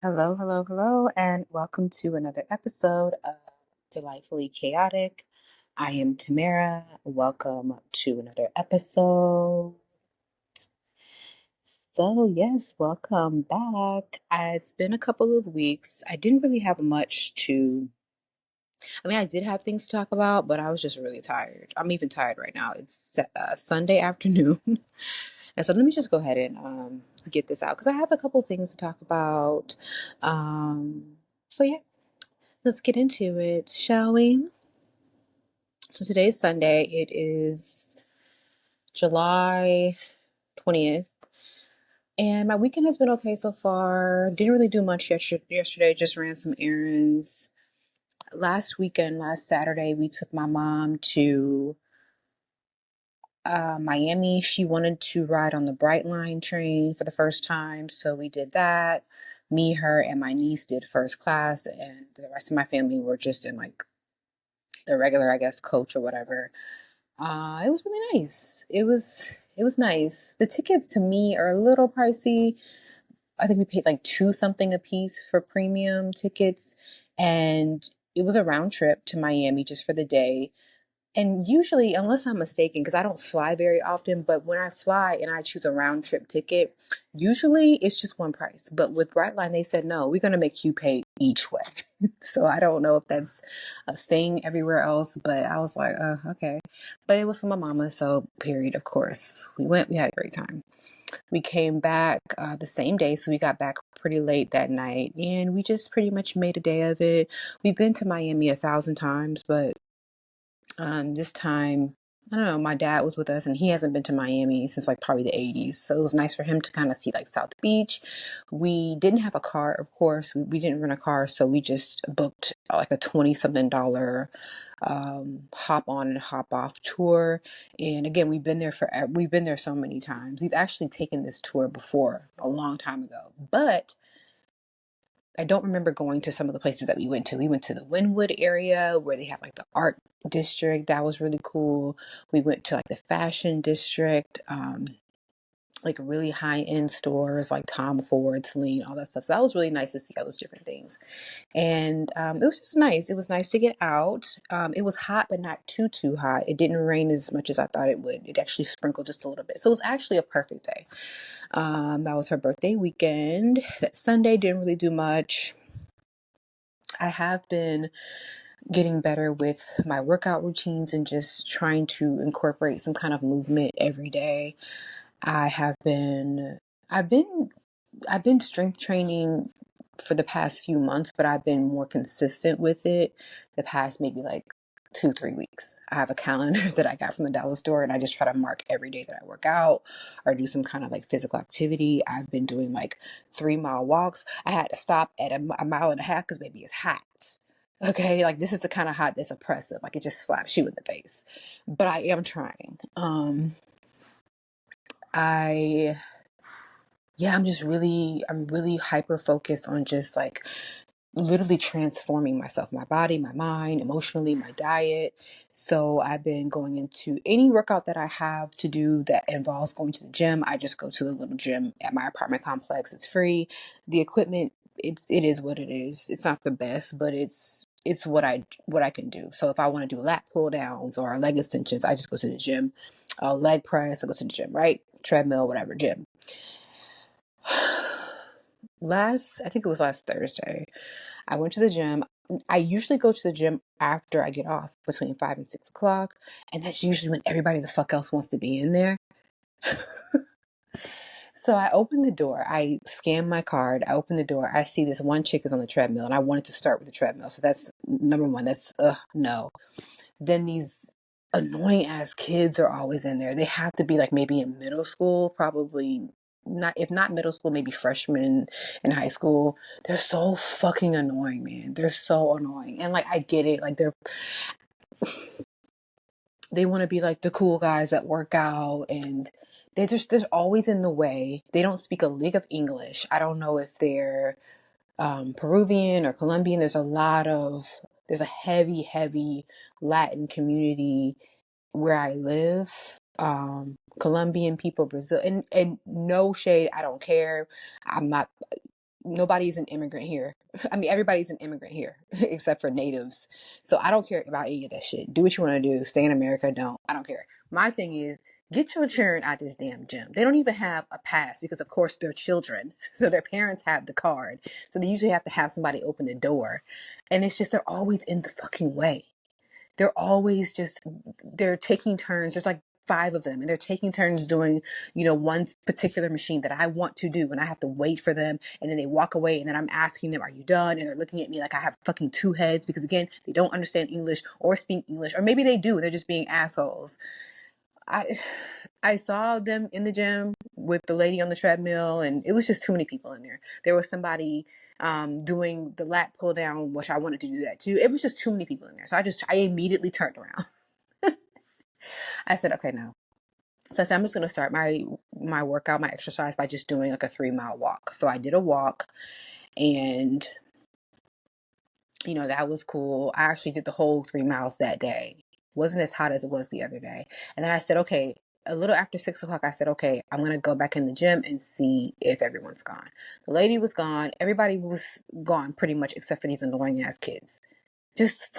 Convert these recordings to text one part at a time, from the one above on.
Hello, hello, hello, and welcome to another episode of Delightfully Chaotic. I am Tamara. Welcome to another episode. Yes, welcome back. It's been a couple of weeks. I didn't really have much I did have things to talk about, but I was just really tired. I'm even tired right now. It's Sunday afternoon. And so let me just go ahead and get this out because I have a couple things to talk about. Yeah, let's get into it, shall we? So today's Sunday. It is July 20th. And my weekend has been okay so far. Didn't really do much yesterday, just ran some errands. Last Saturday, we took my mom to Miami. She wanted to ride on the Bright Line train for the first time, so we did that. Me, her, and my niece did first class, and the rest of my family were just in like the regular, I guess, coach or whatever. It was really nice. It was nice. The tickets to me are a little pricey. I think we paid like two something a piece for premium tickets, and it was a round trip to Miami just for the day. And usually, unless I'm mistaken, because I don't fly very often, but when I fly and I choose a round trip ticket, usually it's just one price. But with Brightline, they said, no, we're going to make you pay each way. So I don't know if that's a thing everywhere else, but I was like, okay. But it was for my mama, so period, of course. We went, we had a great time. We came back the same day, so we got back pretty late that night, and we just pretty much made a day of it. We've been to Miami 1,000 times, but this time, I don't know, my dad was with us and he hasn't been to Miami since like probably the 80s. So it was nice for him to kind of see like South Beach. We didn't have a car, of course. We didn't rent a car. So we just booked like a 20 something dollar hop on and hop off tour. And again, we've been there so many times. We've actually taken this tour before a long time ago, but I don't remember going to some of the places that we went to. We went to the Wynwood area where they have like the art district. That was really cool. We went to like the fashion district, like really high end stores like Tom Ford, Celine, all that stuff. So that was really nice to see all those different things. And it was just nice. It was nice to get out. It was hot, but not too hot. It didn't rain as much as I thought it would. It actually sprinkled just a little bit. So it was actually a perfect day. That was her birthday weekend. That Sunday didn't really do much. I have been getting better with my workout routines and just trying to incorporate some kind of movement every day. I've been strength training for the past few months, but I've been more consistent with it the past maybe like 2-3 weeks. I have a calendar that I got from the dollar store and I just try to mark every day that I work out or do some kind of like physical activity. I've been doing like 3-mile walks. I had to stop at a mile and a half because maybe it's hot. Okay, like this is the kind of hot that's oppressive. Like it just slaps you in the face. But I am trying. I I'm really hyper focused on just like literally transforming myself, my body, my mind, emotionally, my diet. So I've been going into any workout that I have to do that involves going to the gym. I just go to the little gym at my apartment complex. It's free. The equipment, it is what it is. It's not the best, but it's what I can do. So if I want to do lat pull downs or leg extensions, I just go to the gym. Leg press, I go to the gym, right? Treadmill, whatever, gym. I think it was last Thursday, I went to the gym. I usually go to the gym after I get off between 5 and 6 o'clock. And that's usually when everybody the fuck else wants to be in there. So I open the door. I scan my card. I open the door. I see this one chick is on the treadmill and I wanted to start with the treadmill. So that's number one. That's, no. Then these annoying ass kids are always in there. They have to be like maybe in middle school, probably not, if not middle school, maybe freshmen in high school. They're so fucking annoying, man. They're so annoying. And like, I get it. Like they want to be like the cool guys that work out and they're always in the way. They don't speak a lick of English. I don't know if they're Peruvian or Colombian. There's a heavy Latin community where I live. Colombian people, Brazil, and no shade. I don't care. I'm not, nobody's an immigrant here. I mean, everybody's an immigrant here except for natives. So I don't care about any of that shit. Do what you want to do. Stay in America. Don't. I don't care. My thing is, get your children out this damn gym. They don't even have a pass because, of course, they're children. So their parents have the card. So they usually have to have somebody open the door. And it's just, they're always in the fucking way. They're always just, they're taking turns. There's like 5 of them, and they're taking turns doing, one particular machine that I want to do, and I have to wait for them, and then they walk away, and then I'm asking them, are you done? And they're looking at me like I have fucking 2 heads, because again, they don't understand English or speak English, or maybe they do, they're just being assholes. I saw them in the gym with the lady on the treadmill, and it was just too many people in there. There was somebody doing the lat pull down, which I wanted to do that too. It was just too many people in there. So I immediately turned around. I said, okay, no. So I said, I'm just going to start my workout, my exercise by just doing like a 3-mile walk. So I did a walk, and that was cool. I actually did the whole 3 miles that day. Wasn't as hot as it was the other day. And then I said, okay, a little after 6 o'clock, I said, okay, I'm going to go back in the gym and see if everyone's gone. The lady was gone. Everybody was gone pretty much, except for these annoying ass kids. Just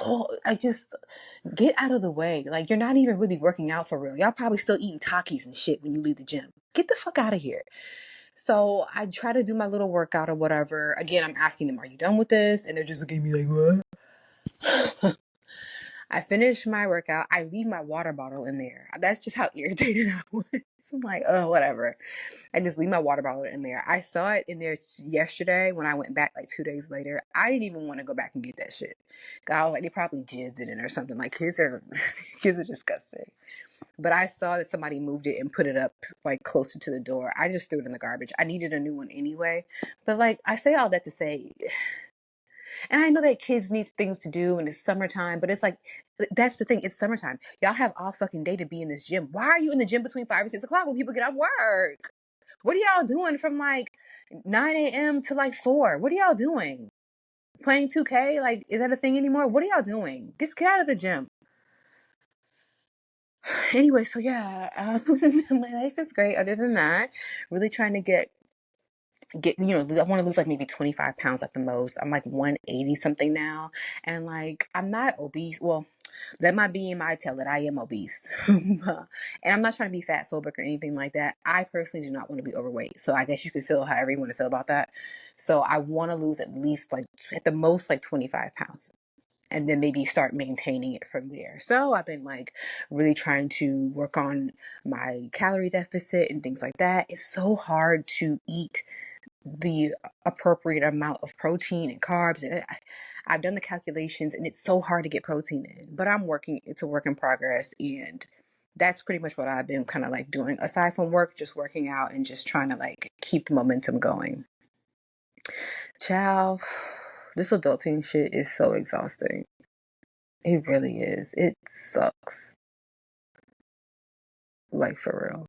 get out of the way. Like, you're not even really working out for real. Y'all probably still eating Takis and shit when you leave the gym. Get the fuck out of here. So I try to do my little workout or whatever. Again, I'm asking them, are you done with this? And they're just looking at me like, what? I finish my workout. I leave my water bottle in there. That's just how irritated I was. I'm like, oh, whatever. I just leave my water bottle in there. I saw it in there yesterday when I went back like 2 days later. I didn't even want to go back and get that shit. I was like, they probably jizzed in it or something. Like, kids are disgusting. But I saw that somebody moved it and put it up like closer to the door. I just threw it in the garbage. I needed a new one anyway. But like, I say all that to say, and I know that kids need things to do and it's summertime, but it's like, that's the thing. It's summertime. Y'all have all fucking day to be in this gym. Why are you in the gym between 5 and 6 o'clock when people get off work? What are y'all doing from like 9 a.m. to like 4? What are y'all doing? Playing 2K? Like, is that a thing anymore? What are y'all doing? Just get out of the gym. Anyway, so yeah, my life is great. Other than that, really trying to get I want to lose like maybe 25 pounds at the most. I'm like 180 something now, and like, I'm not obese. Well, let my BMI tell it. I am obese, and I'm not trying to be fat phobic or anything like that. I personally do not want to be overweight, so I guess you can feel however you want to feel about that. So I want to lose at least, like, at the most, like 25 pounds, and then maybe start maintaining it from there. So I've been like really trying to work on my calorie deficit and things like that. It's so hard to eat the appropriate amount of protein and carbs, and I've done the calculations, and it's so hard to get protein in, but I'm working. It's a work in progress, and that's pretty much what I've been kind of like doing aside from work, just working out and just trying to like keep the momentum going. Ciao. This adulting shit is so exhausting. It really is. It sucks. Like, for real.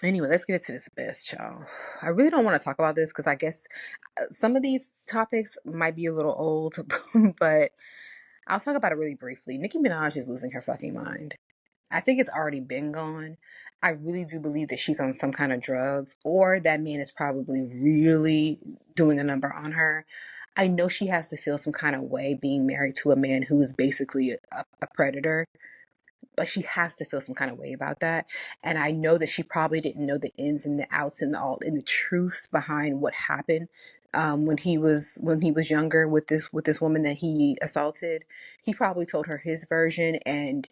Anyway, let's get into this best, y'all. I really don't want to talk about this because I guess some of these topics might be a little old, but I'll talk about it really briefly. Nicki Minaj is losing her fucking mind. I think it's already been gone. I really do believe that she's on some kind of drugs, or that man is probably really doing a number on her. I know she has to feel some kind of way being married to a man who is basically a predator. Like, she has to feel some kind of way about that. And I know that she probably didn't know the ins and the outs and the truths behind what happened when he was younger with this woman that he assaulted. He probably told her his version, and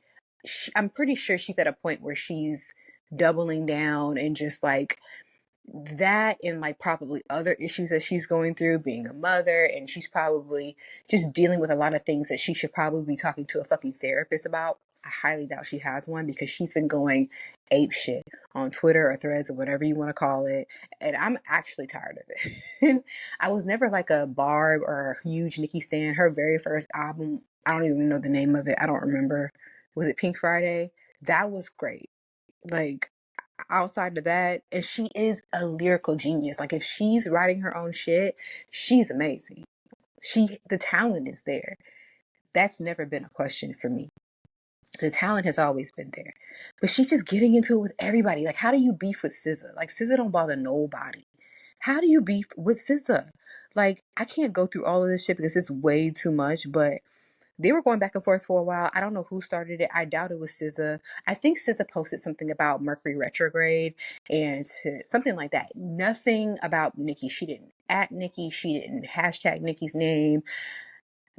I'm pretty sure she's at a point where she's doubling down and just like that, and like probably other issues that she's going through being a mother, and she's probably just dealing with a lot of things that she should probably be talking to a fucking therapist about. I highly doubt she has one, because she's been going ape shit on Twitter or Threads or whatever you want to call it, and I'm actually tired of it. I was never like a Barb or a huge Nicki stan. Her very first album, I don't even know the name of it, I don't remember. Was it Pink Friday? That was great. Like, outside of that, and she is a lyrical genius. Like, if she's writing her own shit, she's amazing. The talent is there. That's never been a question for me. The talent has always been there, but she's just getting into it with everybody. Like, how do you beef with SZA? Like, SZA don't bother nobody. How do you beef with SZA? Like, I can't go through all of this shit because it's way too much, but they were going back and forth for a while. I don't know who started it. I doubt it was SZA. I think SZA posted something about Mercury retrograde and something like that. Nothing about Nicki. She didn't at Nicki. She didn't hashtag Nicki's name.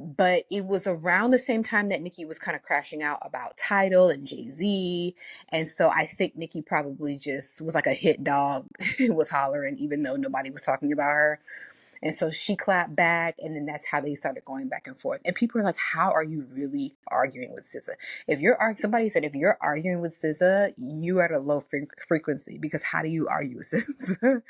But it was around the same time that Nicki was kind of crashing out about Tidal and Jay-Z. And so I think Nicki probably just was like a hit dog, was hollering, even though nobody was talking about her. And so she clapped back, and then that's how they started going back and forth. And people are like, how are you really arguing with SZA? If you're somebody said, if you're arguing with SZA, you are at a low frequency, because how do you argue with SZA?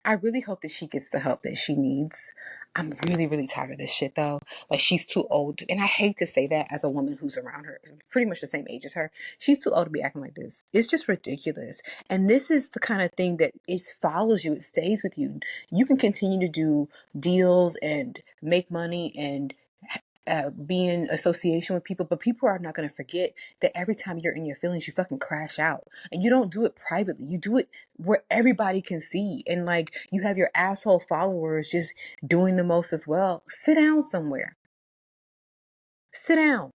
I really hope that she gets the help that she needs. I'm really, really tired of this shit though. Like, she's too old. And I hate to say that as a woman who's around her, pretty much the same age as her. She's too old to be acting like this. It's just ridiculous. And this is the kind of thing that follows you. It stays with you. You can continue to do deals and make money and be in association with people, but people are not going to forget that every time you're in your feelings, you fucking crash out. And you don't do it privately. You do it where everybody can see. And like, you have your asshole followers just doing the most as well. Sit down somewhere. Sit down.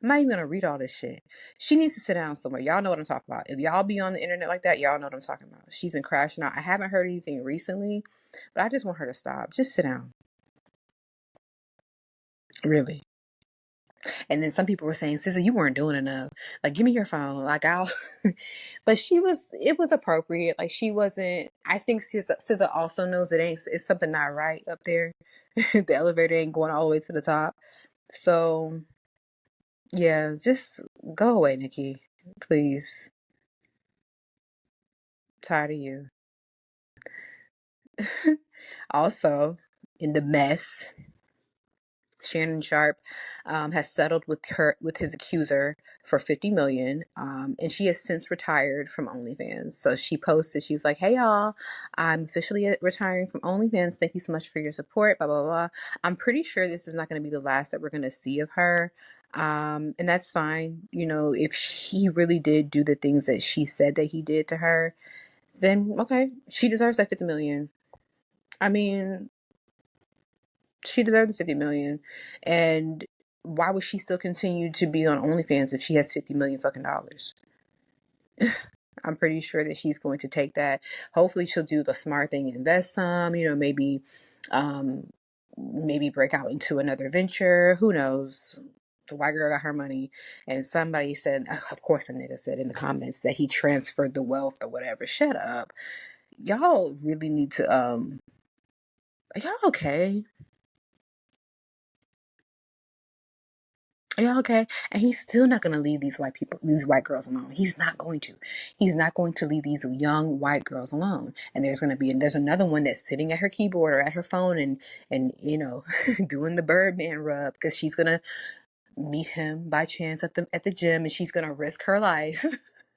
I'm not even going to read all this shit. She needs to sit down somewhere. Y'all know what I'm talking about. If y'all be on the internet like that, y'all know what I'm talking about. She's been crashing out. I haven't heard anything recently, but I just want her to stop. Just sit down. Really. And then some people were saying, "Sister, you weren't doing enough. Like, give me your phone. Like, I'll." But it was appropriate. Like, she wasn't. I think SZA also knows it's something not right up there. The elevator ain't going all the way to the top. So yeah, just go away, Nicki, please. Tired of you. Also, in the mess, Shannon Sharpe has settled with his accuser for $50 million, and she has since retired from OnlyFans. So she posted, she was like, "Hey y'all, I'm officially retiring from OnlyFans. Thank you so much for your support." Blah blah blah. I'm pretty sure this is not going to be the last that we're going to see of her, and that's fine. You know, if he really did do the things that she said that he did to her, then okay, she deserves that $50 million. I mean, she deserved the $50 million. And why would she still continue to be on OnlyFans if she has $50 million fucking dollars? I'm pretty sure that she's going to take that. Hopefully she'll do the smart thing, invest some, you know, maybe break out into another venture. Who knows? The white girl got her money. And somebody said, of course a nigga said in the comments, that he transferred the wealth or whatever. Shut up. Y'all really need to are y'all okay? Are y'all okay? And he's still not going to leave these white girls alone. He's not going to. He's not going to leave these young white girls alone. And there's another one that's sitting at her keyboard or at her phone and you know, doing the Birdman rub, because she's going to meet him by chance at the gym, and she's going to risk her life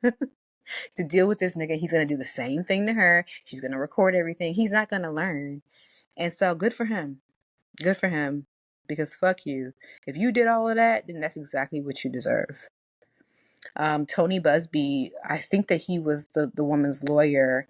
to deal with this nigga. He's going to do the same thing to her. She's going to record everything. He's not going to learn. And so good for him. Good for him. Because fuck you. If you did all of that, then that's exactly what you deserve. Tony Busby, I think that he was the woman's lawyer.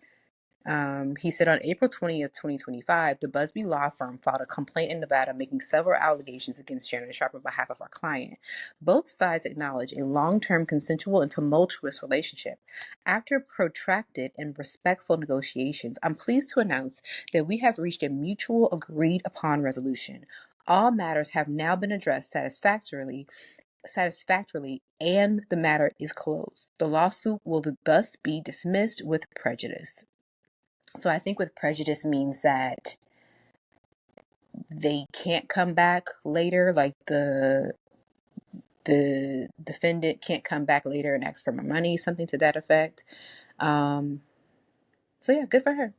He said on April 20th, 2025, the Busby law firm filed a complaint in Nevada making several allegations against Shannon Sharpe on behalf of our client. Both sides acknowledge a long-term consensual and tumultuous relationship. After protracted and respectful negotiations, I'm pleased to announce that we have reached a mutual agreed upon resolution. All matters have now been addressed satisfactorily, and the matter is closed. The lawsuit will thus be dismissed with prejudice. So I think with prejudice means that they can't come back later, like the defendant can't come back later and ask for more money, something to that effect. So yeah, good for her.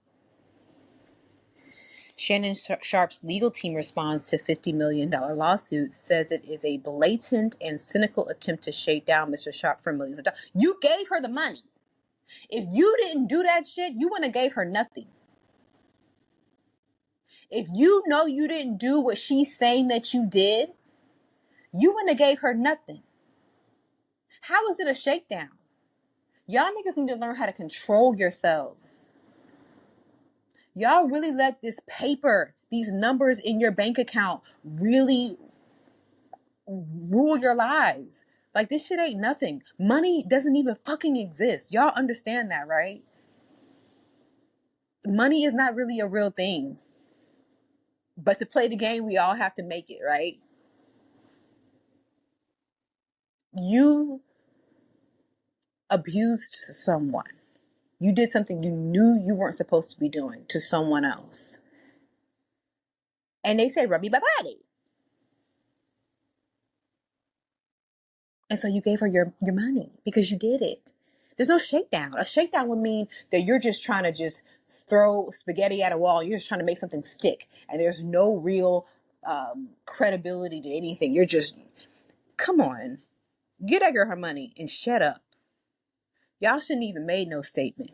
Shannon Sharpe's legal team responds to $50 million lawsuit, says it is a blatant and cynical attempt to shake down Mr. Sharpe for millions of dollars. You gave her the money. If you didn't do that shit, you wouldn't have gave her nothing. If you know you didn't do what she's saying that you did, you wouldn't have gave her nothing. How is it a shakedown? Y'all niggas need to learn how to control yourselves. Y'all really let this paper, these numbers in your bank account really rule your lives. Like, this shit ain't nothing. Money doesn't even fucking exist. Y'all understand that, right? Money is not really a real thing. But to play the game, we all have to make it, right? You abused someone. You did something you knew you weren't supposed to be doing to someone else. And they said, rub me my body. And so you gave her your money because you did it. There's no shakedown. A shakedown would mean that you're just trying to just throw spaghetti at a wall. You're just trying to make something stick. And there's no real credibility to anything. You're just, come on. Get that girl her money and shut up. Y'all shouldn't even made no statement.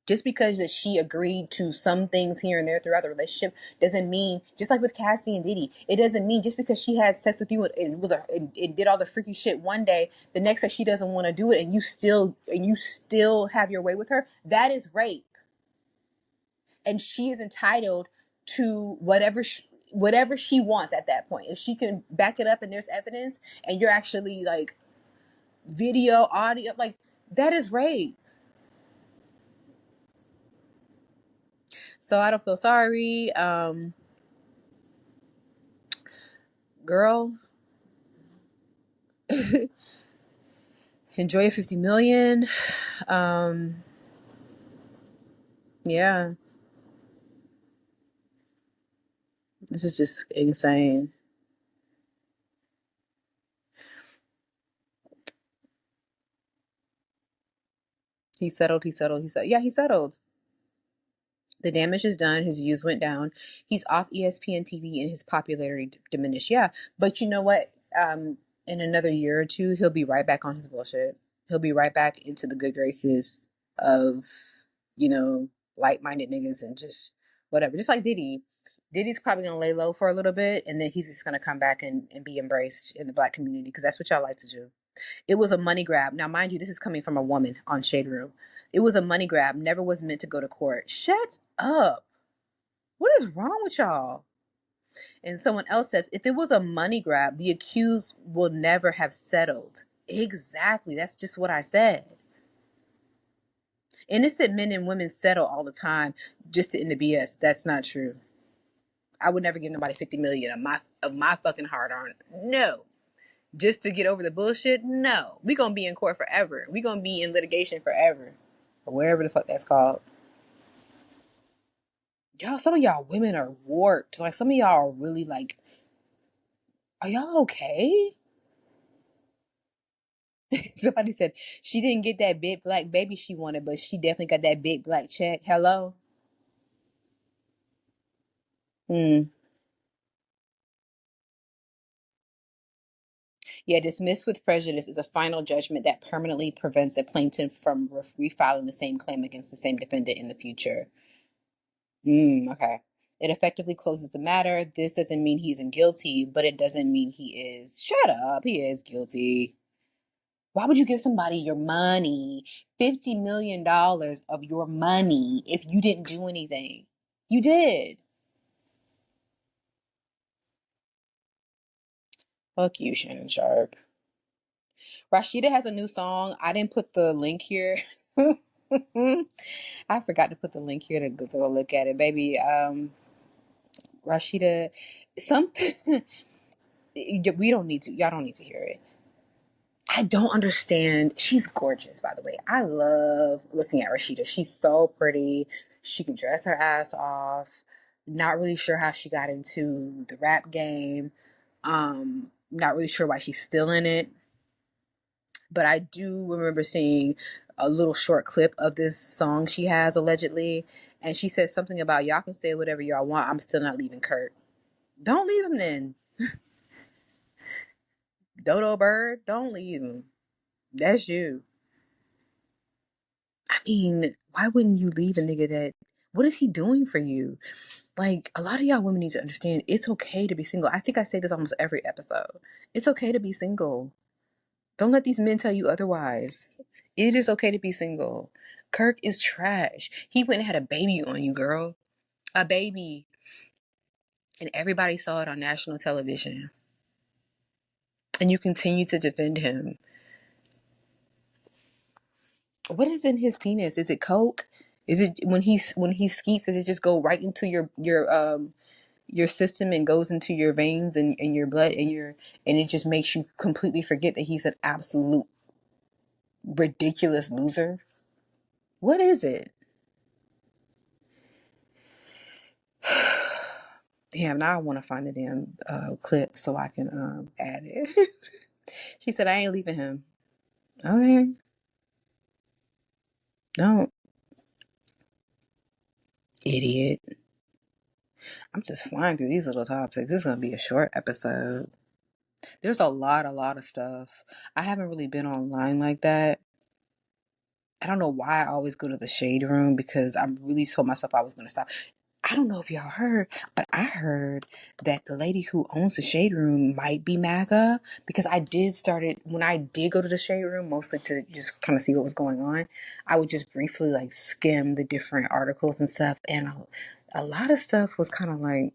Just because that she agreed to some things here and there throughout the relationship doesn't mean, just like with Cassie and Diddy, it doesn't mean just because she had sex with you and did all the freaky shit one day, the next day she doesn't want to do it and you still have your way with her. That is rape. And she is entitled to whatever she wants at that point. If she can back it up and there's evidence and you're actually like video, audio, like, that is rape. So I don't feel sorry. Girl, enjoy 50 million. Yeah, this is just insane. He settled. Yeah, he settled. The damage is done. His views went down. He's off ESPN TV and his popularity diminished. Yeah, but you know what? In another year or two, he'll be right back on his bullshit. He'll be right back into the good graces of, you know, like-minded niggas and just whatever. Just like Diddy. Diddy's probably gonna lay low for a little bit, and then he's just gonna come back and be embraced in the black community because that's what y'all like to do. It was a money grab. Now, mind you, this is coming from a woman on Shade Room. It was a money grab. Never was meant to go to court. Shut up. What is wrong with y'all? And someone else says, if it was a money grab, the accused will never have settled. Exactly. That's just what I said. Innocent men and women settle all the time just to end the BS. That's not true. I would never give nobody 50 million of my fucking hard earned. No. Just to get over the bullshit? No. We gonna be in court forever. We gonna be in litigation forever. Or wherever the fuck that's called. Y'all, some of y'all women are warped. Like, some of y'all are really like, are y'all okay? Somebody said she didn't get that big black baby she wanted, but she definitely got that big black check. Hello? Yeah, dismissed with prejudice is a final judgment that permanently prevents a plaintiff from refiling the same claim against the same defendant in the future. Okay. It effectively closes the matter. This doesn't mean he's guilty, but it doesn't mean he is. Shut up. He is guilty. Why would you give somebody your money, $50 million of your money, if you didn't do anything? You did. Fuck you, Shannon Sharpe. Rasheeda has a new song. I didn't put the link here. I forgot to put the link here to go look at it, baby. Rasheeda, something we don't need to. Y'all don't need to hear it. I don't understand. She's gorgeous, by the way. I love looking at Rasheeda. She's so pretty. She can dress her ass off. Not really sure how she got into the rap game. Not really sure why she's still in it. But I do remember seeing a little short clip of this song she has allegedly, and she said something about y'all can say whatever y'all want. I'm still not leaving Kurt. Don't leave him then. Dodo Bird, don't leave him. That's you. I mean, why wouldn't you leave a nigga that? What is he doing for you? Like, a lot of y'all women need to understand it's okay to be single. I think I say this almost every episode. It's okay to be single. Don't let these men tell you otherwise. It is okay to be single. Kirk is trash. He went and had a baby on you, girl. A baby. And everybody saw it on national television. And you continue to defend him. What is in his penis? Is it coke? Is it when he skeets, does it just go right into your system and goes into your veins and your blood and it just makes you completely forget that he's an absolute ridiculous loser? What is it? Damn, now I want to find the damn clip so I can add it. She said, I ain't leaving him. Okay. Don't. Idiot. I'm just flying through these little topics. This is going to be a short episode. There's a lot of stuff. I haven't really been online like that. I don't know why I always go to the shade room because I really told myself I was going to stop. I don't know if y'all heard, but I heard that the lady who owns the shade room might be MAGA because when I did go to the shade room, mostly to just kind of see what was going on, I would just briefly like skim the different articles and stuff. And a lot of stuff was kind of like,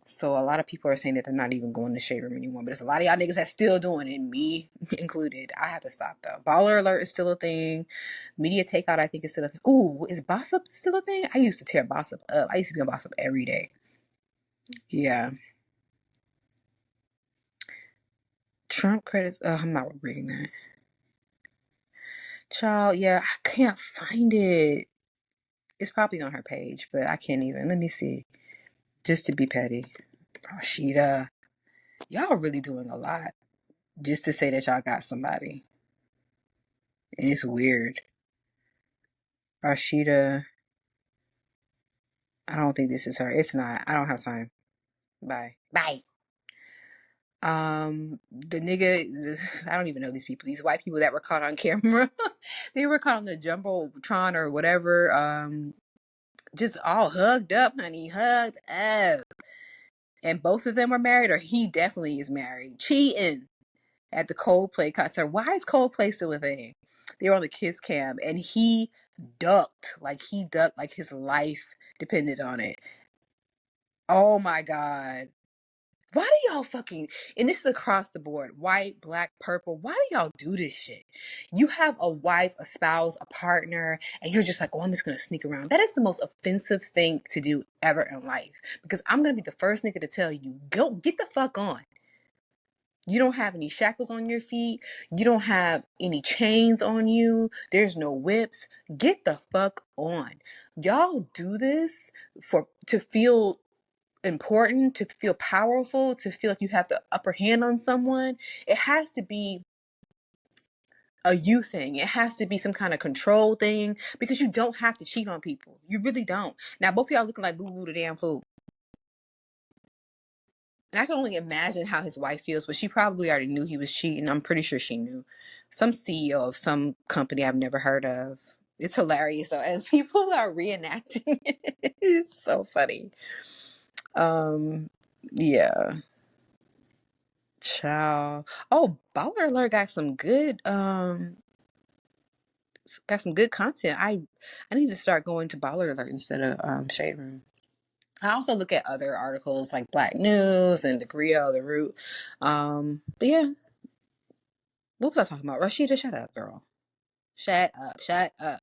So a lot of people are saying that they're not even going to shade room anymore, but there's a lot of y'all niggas that's still doing it, me included. I have to stop though. Baller alert is still a thing. Media takeout, I think, is still a thing. Ooh, is Boss Up still a thing? I used to tear Boss Up up. I used to be on Boss Up every day. Yeah. Trump credits. I'm not reading that. Child, yeah, I can't find it. It's probably on her page, but I can't even. Let me see. Just to be petty. Rasheeda. Y'all really doing a lot just to say that y'all got somebody. And it's weird. Rasheeda. I don't think this is her. It's not. I don't have time. Bye. Bye. The nigga, I don't even know these people. These white people that were caught on camera, they were caught on the jumbotron or whatever. Just all hugged up, honey, hugged up. And both of them were married, or he definitely is married, cheating at the Coldplay concert. Why is Coldplay still a thing? They were on the kiss cam, and he ducked like his life depended on it. Oh my God. Why do y'all fucking, and this is across the board, white, black, purple, why do y'all do this shit? You have a wife, a spouse, a partner, and you're just like, oh, I'm just going to sneak around. That is the most offensive thing to do ever in life. Because I'm going to be the first nigga to tell you, go get the fuck on. You don't have any shackles on your feet. You don't have any chains on you. There's no whips. Get the fuck on. Y'all do this to feel important, to feel powerful, to feel like you have the upper hand on someone. It has to be a you thing. It has to be some kind of control thing because you don't have to cheat on people. You really don't. Now, both of y'all looking like boo boo the damn fool. And I can only imagine how his wife feels, but she probably already knew he was cheating. I'm pretty sure she knew. Some CEO of some company I've never heard of. It's hilarious. So as people are reenacting it, it's so funny. Yeah. Child. Oh, Baller Alert got some good content. I need to start going to Baller Alert instead of Shade Room. I also look at other articles like Black News and the Griot, the Root. But yeah, what was I talking about? Rasheeda, shut up, girl. Shut up. Shut up.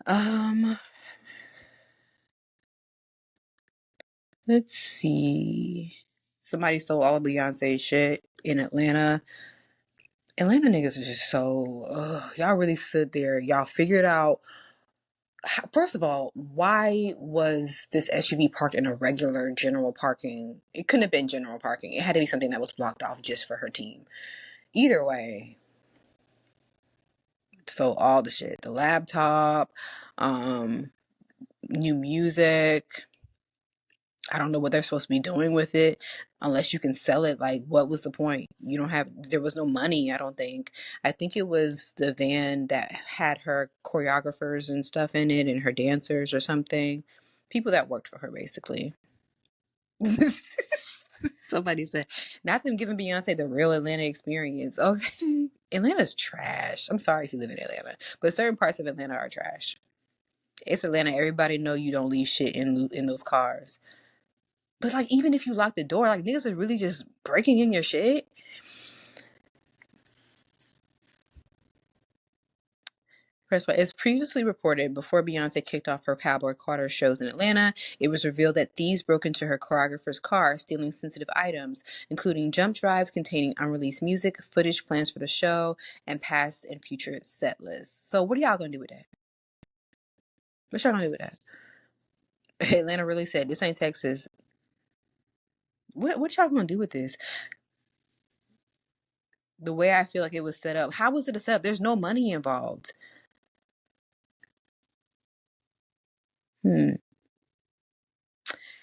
Um, let's see. Somebody sold all of Beyonce's shit in Atlanta. Atlanta niggas are just so, y'all really sit there. Y'all figured out, first of all, why was this SUV parked in a regular general parking? It couldn't have been general parking. It had to be something that was blocked off just for her team. Either way, so all the shit, the laptop, new music. I don't know what they're supposed to be doing with it unless you can sell it. Like, what was the point? There was no money, I don't think. I think it was the van that had her choreographers and stuff in it and her dancers or something. People that worked for her, basically. Somebody said, not them giving Beyonce the real Atlanta experience. Okay. Atlanta's trash. I'm sorry if you live in Atlanta, but certain parts of Atlanta are trash. It's Atlanta. Everybody know you don't leave shit in those cars. But like, even if you lock the door, like niggas are really just breaking in your shit. Press by. As previously reported, before Beyonce kicked off her Cowboy Carter shows in Atlanta, it was revealed that thieves broke into her choreographer's car, stealing sensitive items, including jump drives containing unreleased music, footage, plans for the show, and past and future set lists. So what are y'all gonna do with that? What y'all gonna do with that? Atlanta really said, this ain't Texas. What y'all gonna do with this? The way I feel like it was set up. How was it a setup? There's no money involved. Hmm.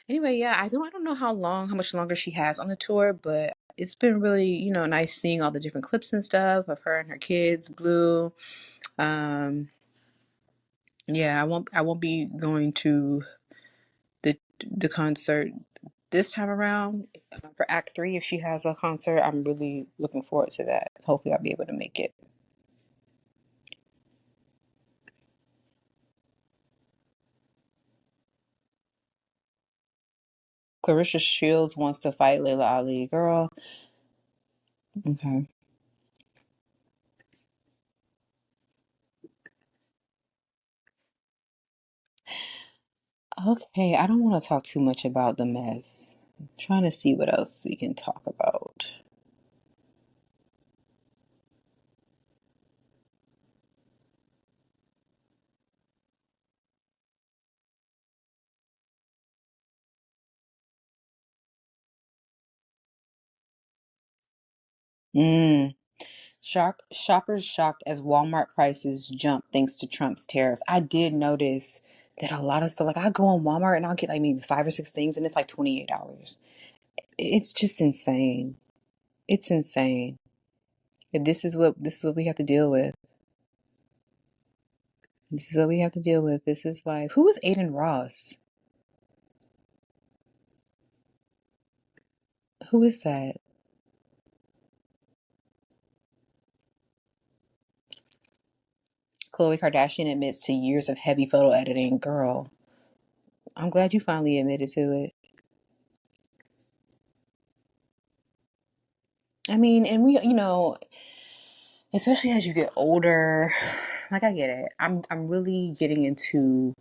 Anyway, yeah, I don't know how much longer she has on the tour, but it's been really, nice seeing all the different clips and stuff of her and her kids, Blue. Um, yeah, I won't be going to the the concert this time around for Act 3 if she has a concert. I'm really looking forward to that. Hopefully I'll be able to make it. Clarissa Shields wants to fight Layla Ali. Girl, okay. Okay, I don't want to talk too much about the mess. I'm trying to see what else we can talk about. Mm. Shoppers shocked as Walmart prices jump thanks to Trump's tariffs. I did notice that a lot of stuff, like I go on Walmart and I'll get like maybe 5 or 6 things and it's like $28. It's just insane. It's insane. This is what we have to deal with. This is what we have to deal with. This is life. Who is Aiden Ross? Who is that? Khloe Kardashian admits to years of heavy photo editing. Girl, I'm glad you finally admitted to it. I mean, and especially as you get older, like I get it. I'm really getting into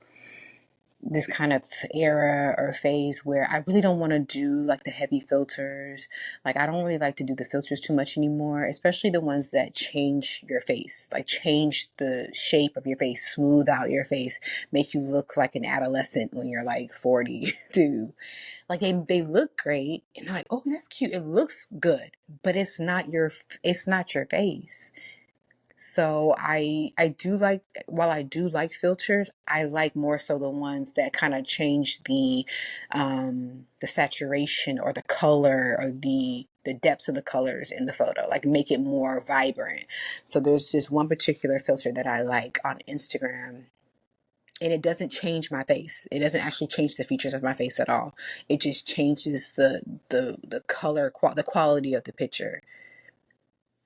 this kind of era or phase where I really don't want to do like the heavy filters. Like I don't really like to do the filters too much anymore, especially the ones that change your face, like change the shape of your face, smooth out your face, make you look like an adolescent when you're like 40 too. Like they look great and they're like, oh, that's cute. It looks good, but it's not your face. So I do like, while I do like filters, I like more so the ones that kind of change the saturation or the color or the depths of the colors in the photo, like make it more vibrant. So there's just one particular filter that I like on Instagram, and it doesn't change my face. It doesn't actually change the features of my face at all. It just changes the color, the quality of the picture.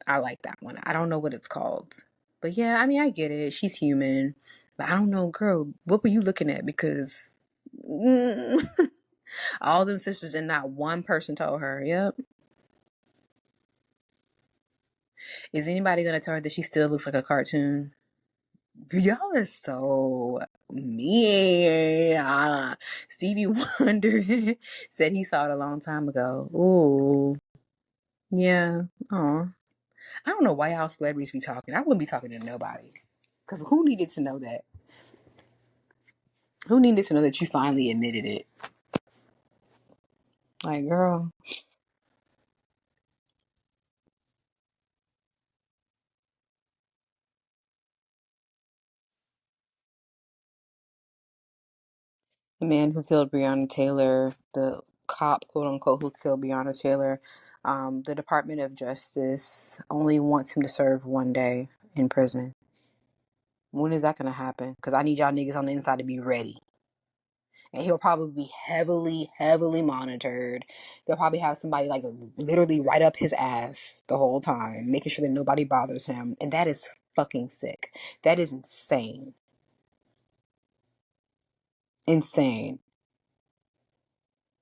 I like that one. I don't know what it's called. But yeah, I mean, I get it. She's human. But I don't know, girl, what were you looking at? Because all them sisters and not one person told her, yep. Is anybody going to tell her that she still looks like a cartoon? Y'all are so mean. Stevie Wonder said he saw it a long time ago. Ooh, yeah. Oh, I don't know why y'all celebrities be talking. I wouldn't be talking to nobody. Because who needed to know that? Who needed to know that you finally admitted it? Like, girl, the man who killed Breonna Taylor, the cop, quote unquote, who killed Breonna Taylor, the Department of Justice only wants him to serve 1 day in prison. When is that going to happen? Because I need y'all niggas on the inside to be ready. and he'll probably be heavily monitored. They'll probably have somebody like literally right up his ass the whole time, making sure that nobody bothers him. And that is fucking sick. That is insane. Insane.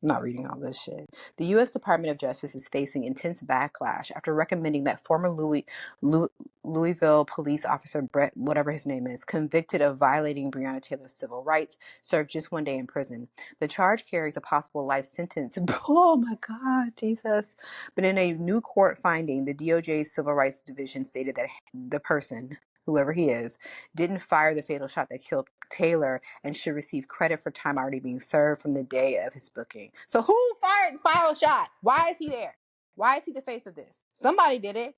I'm not reading all this shit. The U.S. Department of Justice is facing intense backlash after recommending that former Louisville police officer Brett, whatever his name is, convicted of violating Breonna Taylor's civil rights, serve just 1 day in prison. The charge carries a possible life sentence. Oh my God, Jesus. But in a new court finding, the DOJ's Civil Rights Division stated that the person, whoever he is, didn't fire the fatal shot that killed Taylor and should receive credit for time already being served from the day of his booking. So who fired the final shot? Why is he there? Why is he the face of this? Somebody did it.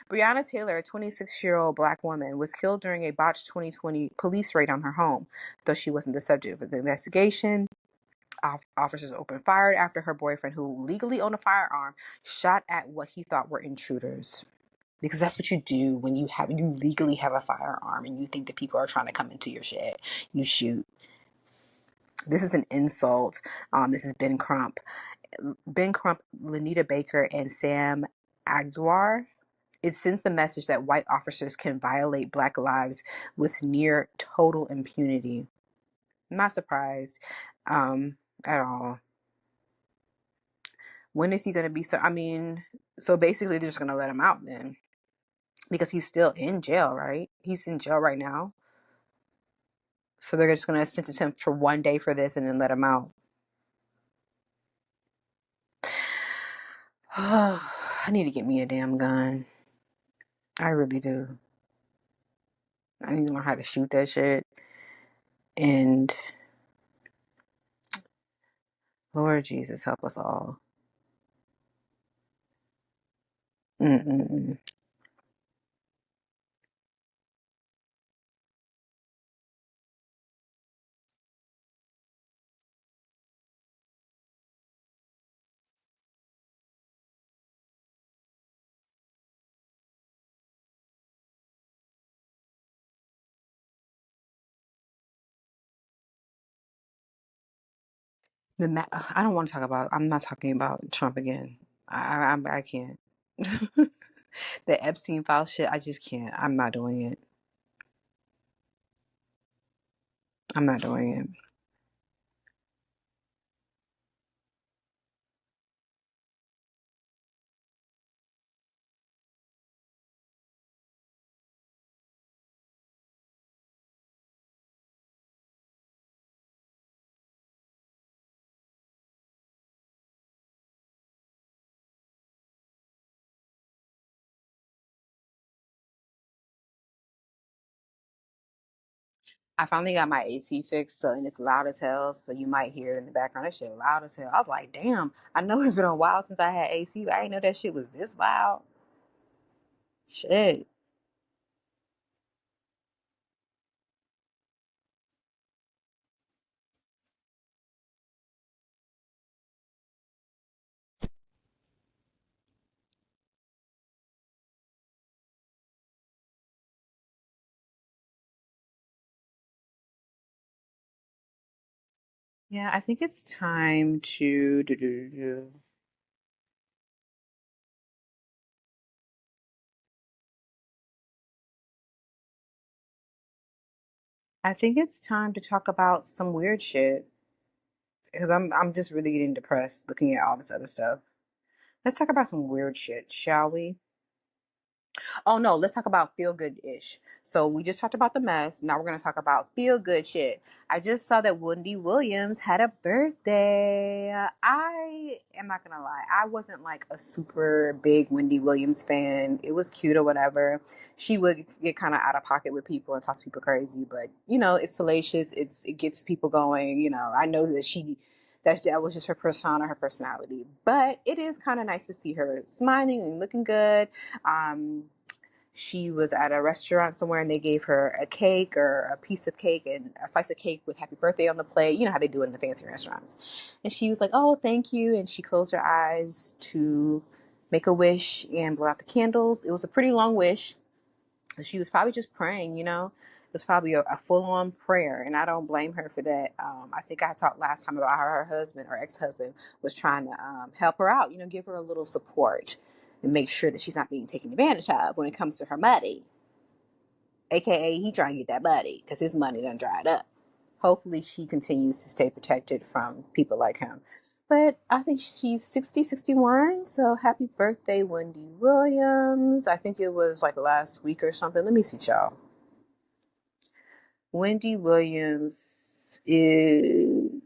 Breonna Taylor, a 26-year-old black woman, was killed during a botched 2020 police raid on her home. Though she wasn't the subject of the investigation, officers opened fire after her boyfriend, who legally owned a firearm, shot at what he thought were intruders. Because that's what you do when you legally have a firearm and you think that people are trying to come into your shit. You shoot. This is an insult. This is Ben Crump. Ben Crump, Lanita Baker, and Sam Aguilar. It sends the message that white officers can violate black lives with near total impunity. I'm not surprised at all. When is he going to be so basically they're just going to let him out then. Because he's still in jail, right? He's in jail right now. So they're just going to sentence him for 1 day for this and then let him out. I need to get me a damn gun. I really do. I need to learn how to shoot that shit. And Lord Jesus, help us all. Mm-mm-mm. I don't want to talk about. I'm not talking about Trump again. I can't. The Epstein file shit. I just can't. I'm not doing it. I'm not doing it. I finally got my AC fixed, so and it's loud as hell. So you might hear it in the background. That shit loud as hell. I was like, damn. I know it's been a while since I had AC, but I didn't know that shit was this loud. Shit. Yeah, I think it's time to I think it's time to talk about some weird shit because I'm just really getting depressed looking at all this other stuff. Let's talk about some weird shit, shall we? Oh no, let's talk about feel good ish. So we just talked about the mess. Now we're gonna talk about feel good shit. I just saw that Wendy Williams had a birthday. I am not gonna lie, I wasn't like a super big Wendy Williams fan. It was cute or whatever. She would get kind of out of pocket with people and talk to people crazy, but it's salacious. It gets people going. I know that was just her persona, her personality. But it is kind of nice to see her smiling and looking good. She was at a restaurant somewhere and they gave her a cake or a piece of cake and a slice of cake with happy birthday on the plate. You know how they do it in the fancy restaurants. And she was like, oh, thank you. And she closed her eyes to make a wish and blow out the candles. It was a pretty long wish. She was probably just praying. was probably a full-on prayer, and I don't blame her for that. I think I talked last time about how her husband or ex-husband was trying to help her out, give her a little support and make sure that she's not being taken advantage of when it comes to her money. AKA, he trying to get that money because his money done dried up. Hopefully she continues to stay protected from people like him. But I think she's 60, 61. So happy birthday, Wendy Williams. I think it was like last week or something. Let me see, y'all. Wendy Williams is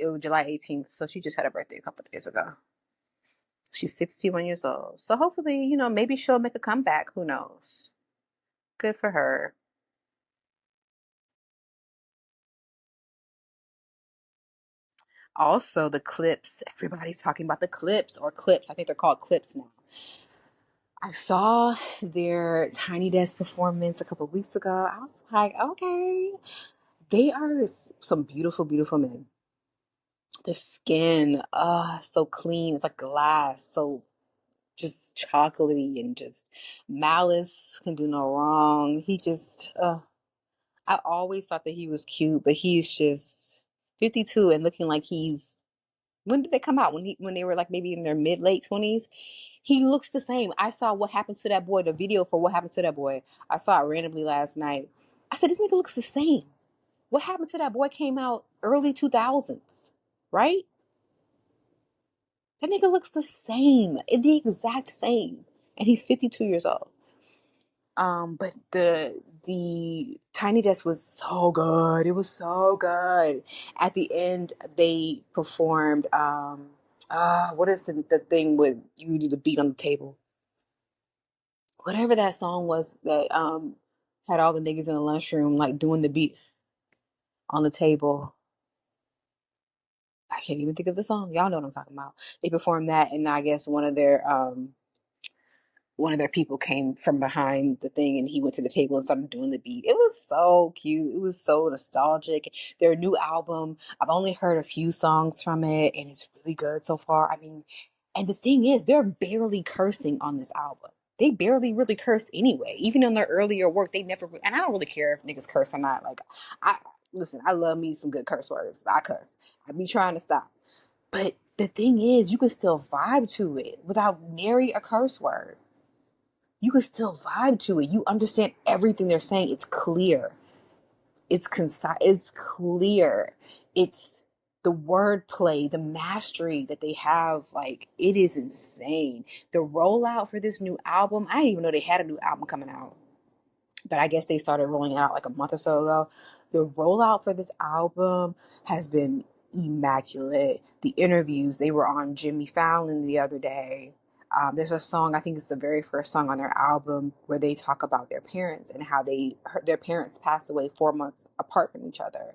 it was July 18th. So she just had a birthday a couple of days ago. She's 61 years old. So hopefully, maybe she'll make a comeback. Who knows? Good for her. Also, the clips. Everybody's talking about the clips or clips. I think they're called clips now. I saw their Tiny Desk performance a couple of weeks ago. I was like, okay, they are some beautiful, beautiful men. Their skin, so clean. It's like glass, so just chocolatey and just malice can do no wrong. I always thought that he was cute, but he's just 52 and looking like he's when did they come out? When they were like maybe in their late 20s? He looks the same. I saw What Happened to That Boy, the video for What Happened to That Boy. I saw it randomly last night. I said, this nigga looks the same. What Happened to That Boy came out early 2000s, right? That nigga looks the same, the exact same. And he's 52 years old. But the Tiny Desk was so good. It was so good. At the end, they performed what is the thing with you do the beat on the table? Whatever that song was that had all the niggas in the lunchroom like doing the beat on the table. I can't even think of the song. Y'all know what I'm talking about. They performed that, and I guess one of their people came from behind the thing and he went to the table and started doing the beat. It was so cute. It was so nostalgic. Their new album, I've only heard a few songs from it and it's really good so far. I mean, and the thing is, they're barely cursing on this album. They barely really cursed anyway. Even in their earlier work, they never, and I don't really care if niggas curse or not. Like, listen, I love me some good curse words. I cuss. I be trying to stop. But the thing is, you can still vibe to it without nary a curse word. You can still vibe to it. You understand everything they're saying. It's clear. It's concise. It's clear. It's the wordplay, the mastery that they have. Like, it is insane. The rollout for this new album, I didn't even know they had a new album coming out. But I guess they started rolling it out like a month or so ago. The rollout for this album has been immaculate. The interviews, they were on Jimmy Fallon the other day. There's a song, I think it's the very first song on their album, where they talk about their parents and how their parents passed away 4 months apart from each other.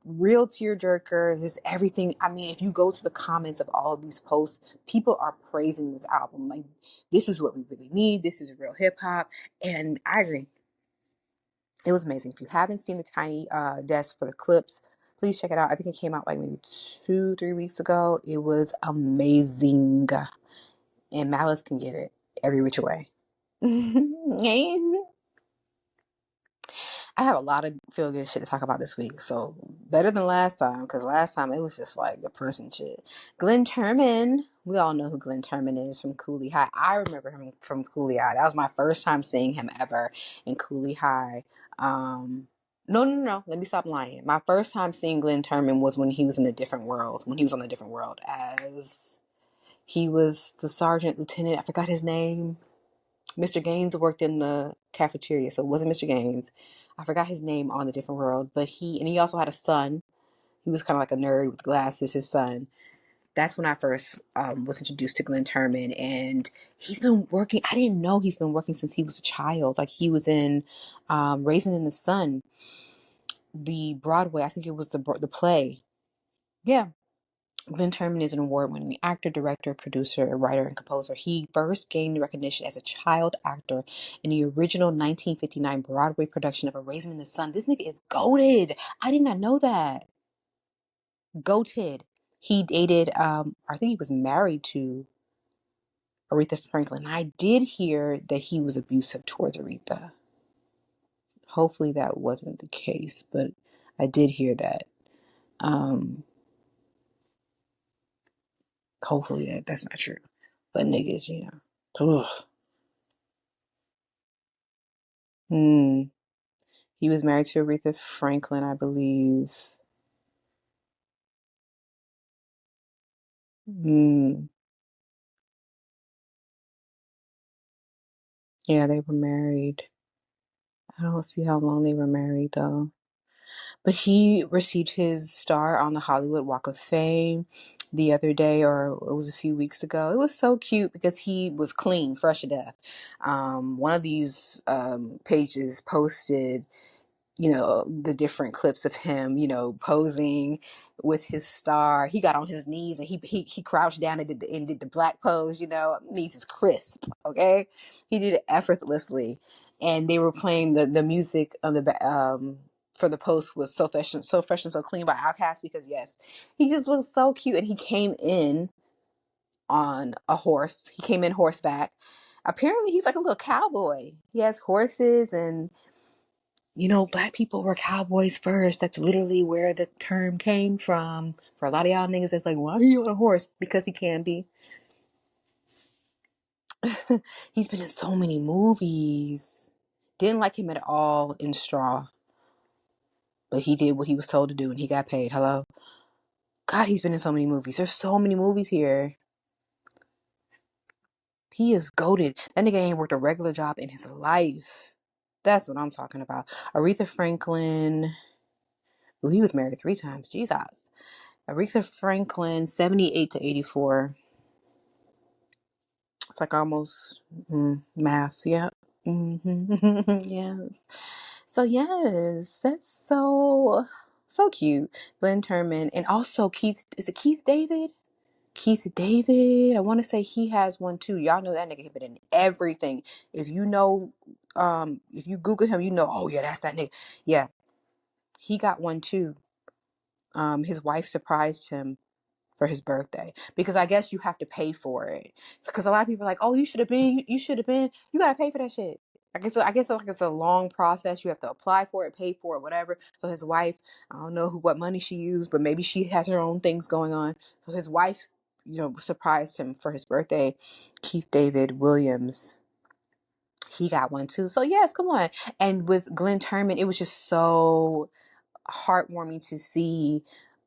Real tearjerker, just everything. I mean, if you go to the comments of all of these posts, people are praising this album. Like, this is what we really need. This is real hip hop. And I agree. It was amazing. If you haven't seen the Tiny Desk for the clips, please check it out. I think it came out like maybe 2-3 weeks ago. It was amazing. And Malice can get it every which way. I have a lot of feel good shit to talk about this week, so better than last time, because last time it was just like depressing shit. Glynn Turman, we all know who Glynn Turman is from Cooley High. I remember him from Cooley High. That was my first time seeing him ever in Cooley High. No. Let me stop lying. My first time seeing Glynn Turman was when he was in a different world. When he was on a different world, as he was the sergeant lieutenant. I forgot his name. Mr. Gaines worked in the cafeteria, so it wasn't Mr. Gaines. I forgot his name on the different world, but he also had a son. He was kind of like a nerd with glasses, his son. That's when I first was introduced to Glynn Turman, and he's been working. I didn't know he's been working since he was a child. Like, he was in Raisin in the Sun, the Broadway. I think it was the play. Yeah, Glynn Turman is an award-winning actor, director, producer, writer, and composer. He first gained recognition as a child actor in the original 1959 Broadway production of A Raisin in the Sun. This nigga is goated. I did not know that. Goated. He dated, I think he was married to Aretha Franklin. I did hear that he was abusive towards Aretha. Hopefully that wasn't the case, but I did hear that. Um, Hopefully that's not true. But niggas, you know. Ugh. Hmm. He was married to Aretha Franklin, I believe. Hmm. Yeah, they were married. I don't see how long they were married though. But he received his star on the Hollywood Walk of Fame the other day, or it was a few weeks ago. It was so cute because he was clean, fresh to death. One of these pages posted, you know, the different clips of him, you know, posing with his star. He got on his knees and he crouched down and did the black pose, you know. Knees is crisp, okay? He did it effortlessly. And they were playing the music on for the post was so fresh and so clean by Outkast because yes, he just looks so cute and he came in on a horse. He came in horseback. Apparently he's like a little cowboy. He has horses and you know, black people were cowboys first. That's literally where the term came from. For a lot of y'all niggas, it's like, why are you on a horse? Because he can be. He's been in so many movies. Didn't like him at all in Straw. But he did what he was told to do and he got paid. Hello? God, he's been in so many movies. There's so many movies here. He is goated. That nigga ain't worked a regular job in his life. That's what I'm talking about. Aretha Franklin. Well, he was married 3 times. Jesus. Aretha Franklin, 78 to 84. It's like almost math. Yeah. Yes. So yes, that's so cute. Glynn Turman and also Keith. Is it Keith David? Keith David. I want to say he has one too. Y'all know that nigga been in everything. If you know, if you Google him, you know. Oh yeah, that's that nigga. Yeah, he got one too. His wife surprised him for his birthday because I guess you have to pay for it. Because a lot of people are like, "Oh, you should have been. You should have been. You gotta pay for that shit." I guess like it's a long process. You have to apply for it, pay for it, whatever. So his wife, I don't know what money she used, but maybe she has her own things going on. So his wife, you know, surprised him for his birthday. Keith David Williams, he got one too. So yes, come on. And with Glynn Turman, it was just so heartwarming to see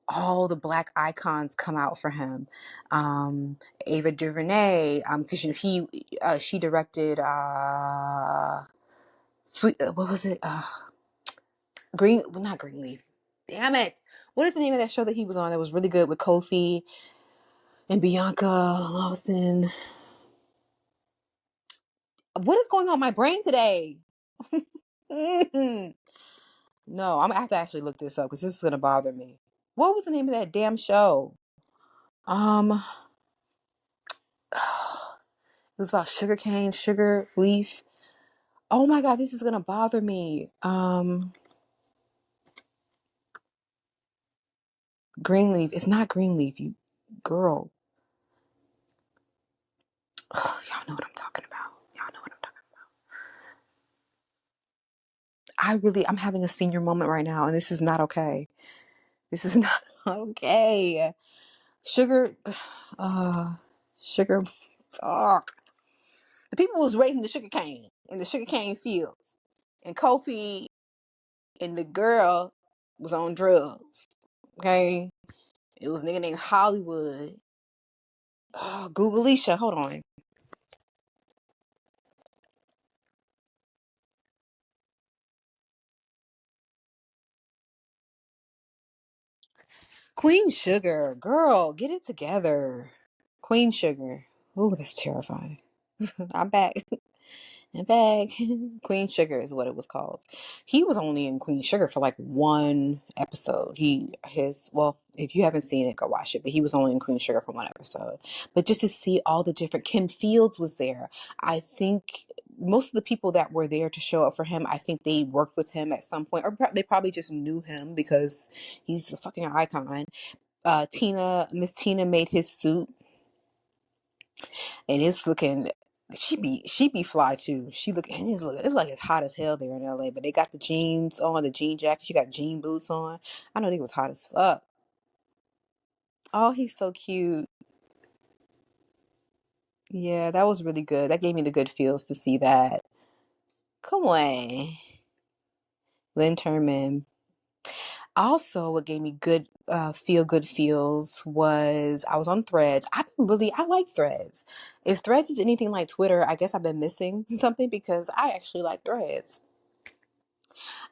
all the black icons come out for him. Ava DuVernay, because you know she directed Sweet. What was it? Green. Well, not Greenleaf. Damn it! What is the name of that show that he was on that was really good with Kofi and Bianca Lawson? What is going on in my brain today? No, I'm gonna have to actually look this up because this is gonna bother me. What was the name of that damn show? Um, it was about sugarcane, sugar leaf. Oh my god, this is gonna bother me. Greenleaf. It's not Greenleaf, you girl. Y'all know what I'm talking about. Y'all know what I'm talking about. I'm having a senior moment right now, and this is not okay. This is not okay. Sugar, uh, sugar, fuck. The people was raising the sugar cane in the sugar cane fields, and Kofi and the girl was on drugs. Okay, it was a nigga named Hollywood. Oh, Googleisha, hold on. Queen Sugar, girl, get it together. Queen Sugar. Oh, that's terrifying. I'm back. I'm back. Queen Sugar is what it was called. He was only in Queen Sugar for like one episode. Well, if you haven't seen it, go watch it. But he was only in Queen Sugar for one episode. But just to see all the different, Kim Fields was there. I think most of the people that were there to show up for him, I think they worked with him at some point, or they probably just knew him because he's a fucking icon. Miss Tina made his suit. And it's looking, she be fly too. She look, and it's like it's hot as hell there in LA. But they got the jeans on, the jean jacket. She got jean boots on. I know they was hot as fuck. Oh, he's so cute. Yeah, that was really good. That gave me the good feels to see that. Come on, Glynn Turman. Also, what gave me good feel good feels was I was on Threads. I like Threads. If Threads is anything like Twitter, I guess I've been missing something because I actually like Threads.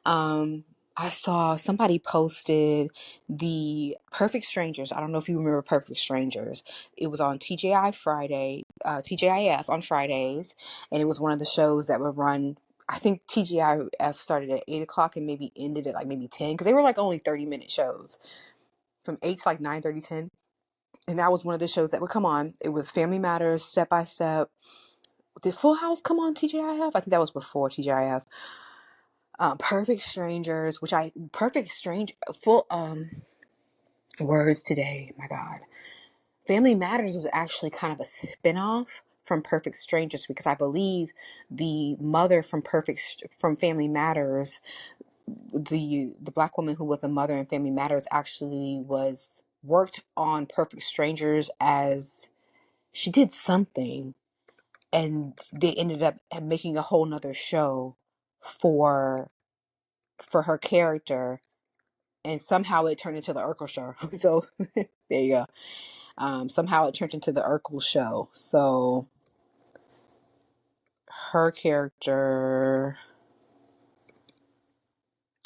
Um, I saw somebody posted the Perfect Strangers. I don't know if you remember Perfect Strangers. It was on TGIF on Fridays, and it was one of the shows that would run. I think TGIF started at 8 o'clock and maybe ended at like maybe 10 because they were like only 30-minute shows from 8 to like 9:30, 10. And that was one of the shows that would come on. It was Family Matters, Step by Step. Did Full House come on TGIF? I think that was before TGIF. Perfect Strangers, Perfect Strange, full words today. My God, Family Matters was actually kind of a spinoff from Perfect Strangers because I believe the mother from Family Matters, the black woman who was the mother in Family Matters, actually was worked on Perfect Strangers as she did something, and they ended up making a whole nother show for her character, and somehow it turned into the Urkel show. So there you go. Somehow it turned into the Urkel show. So her character.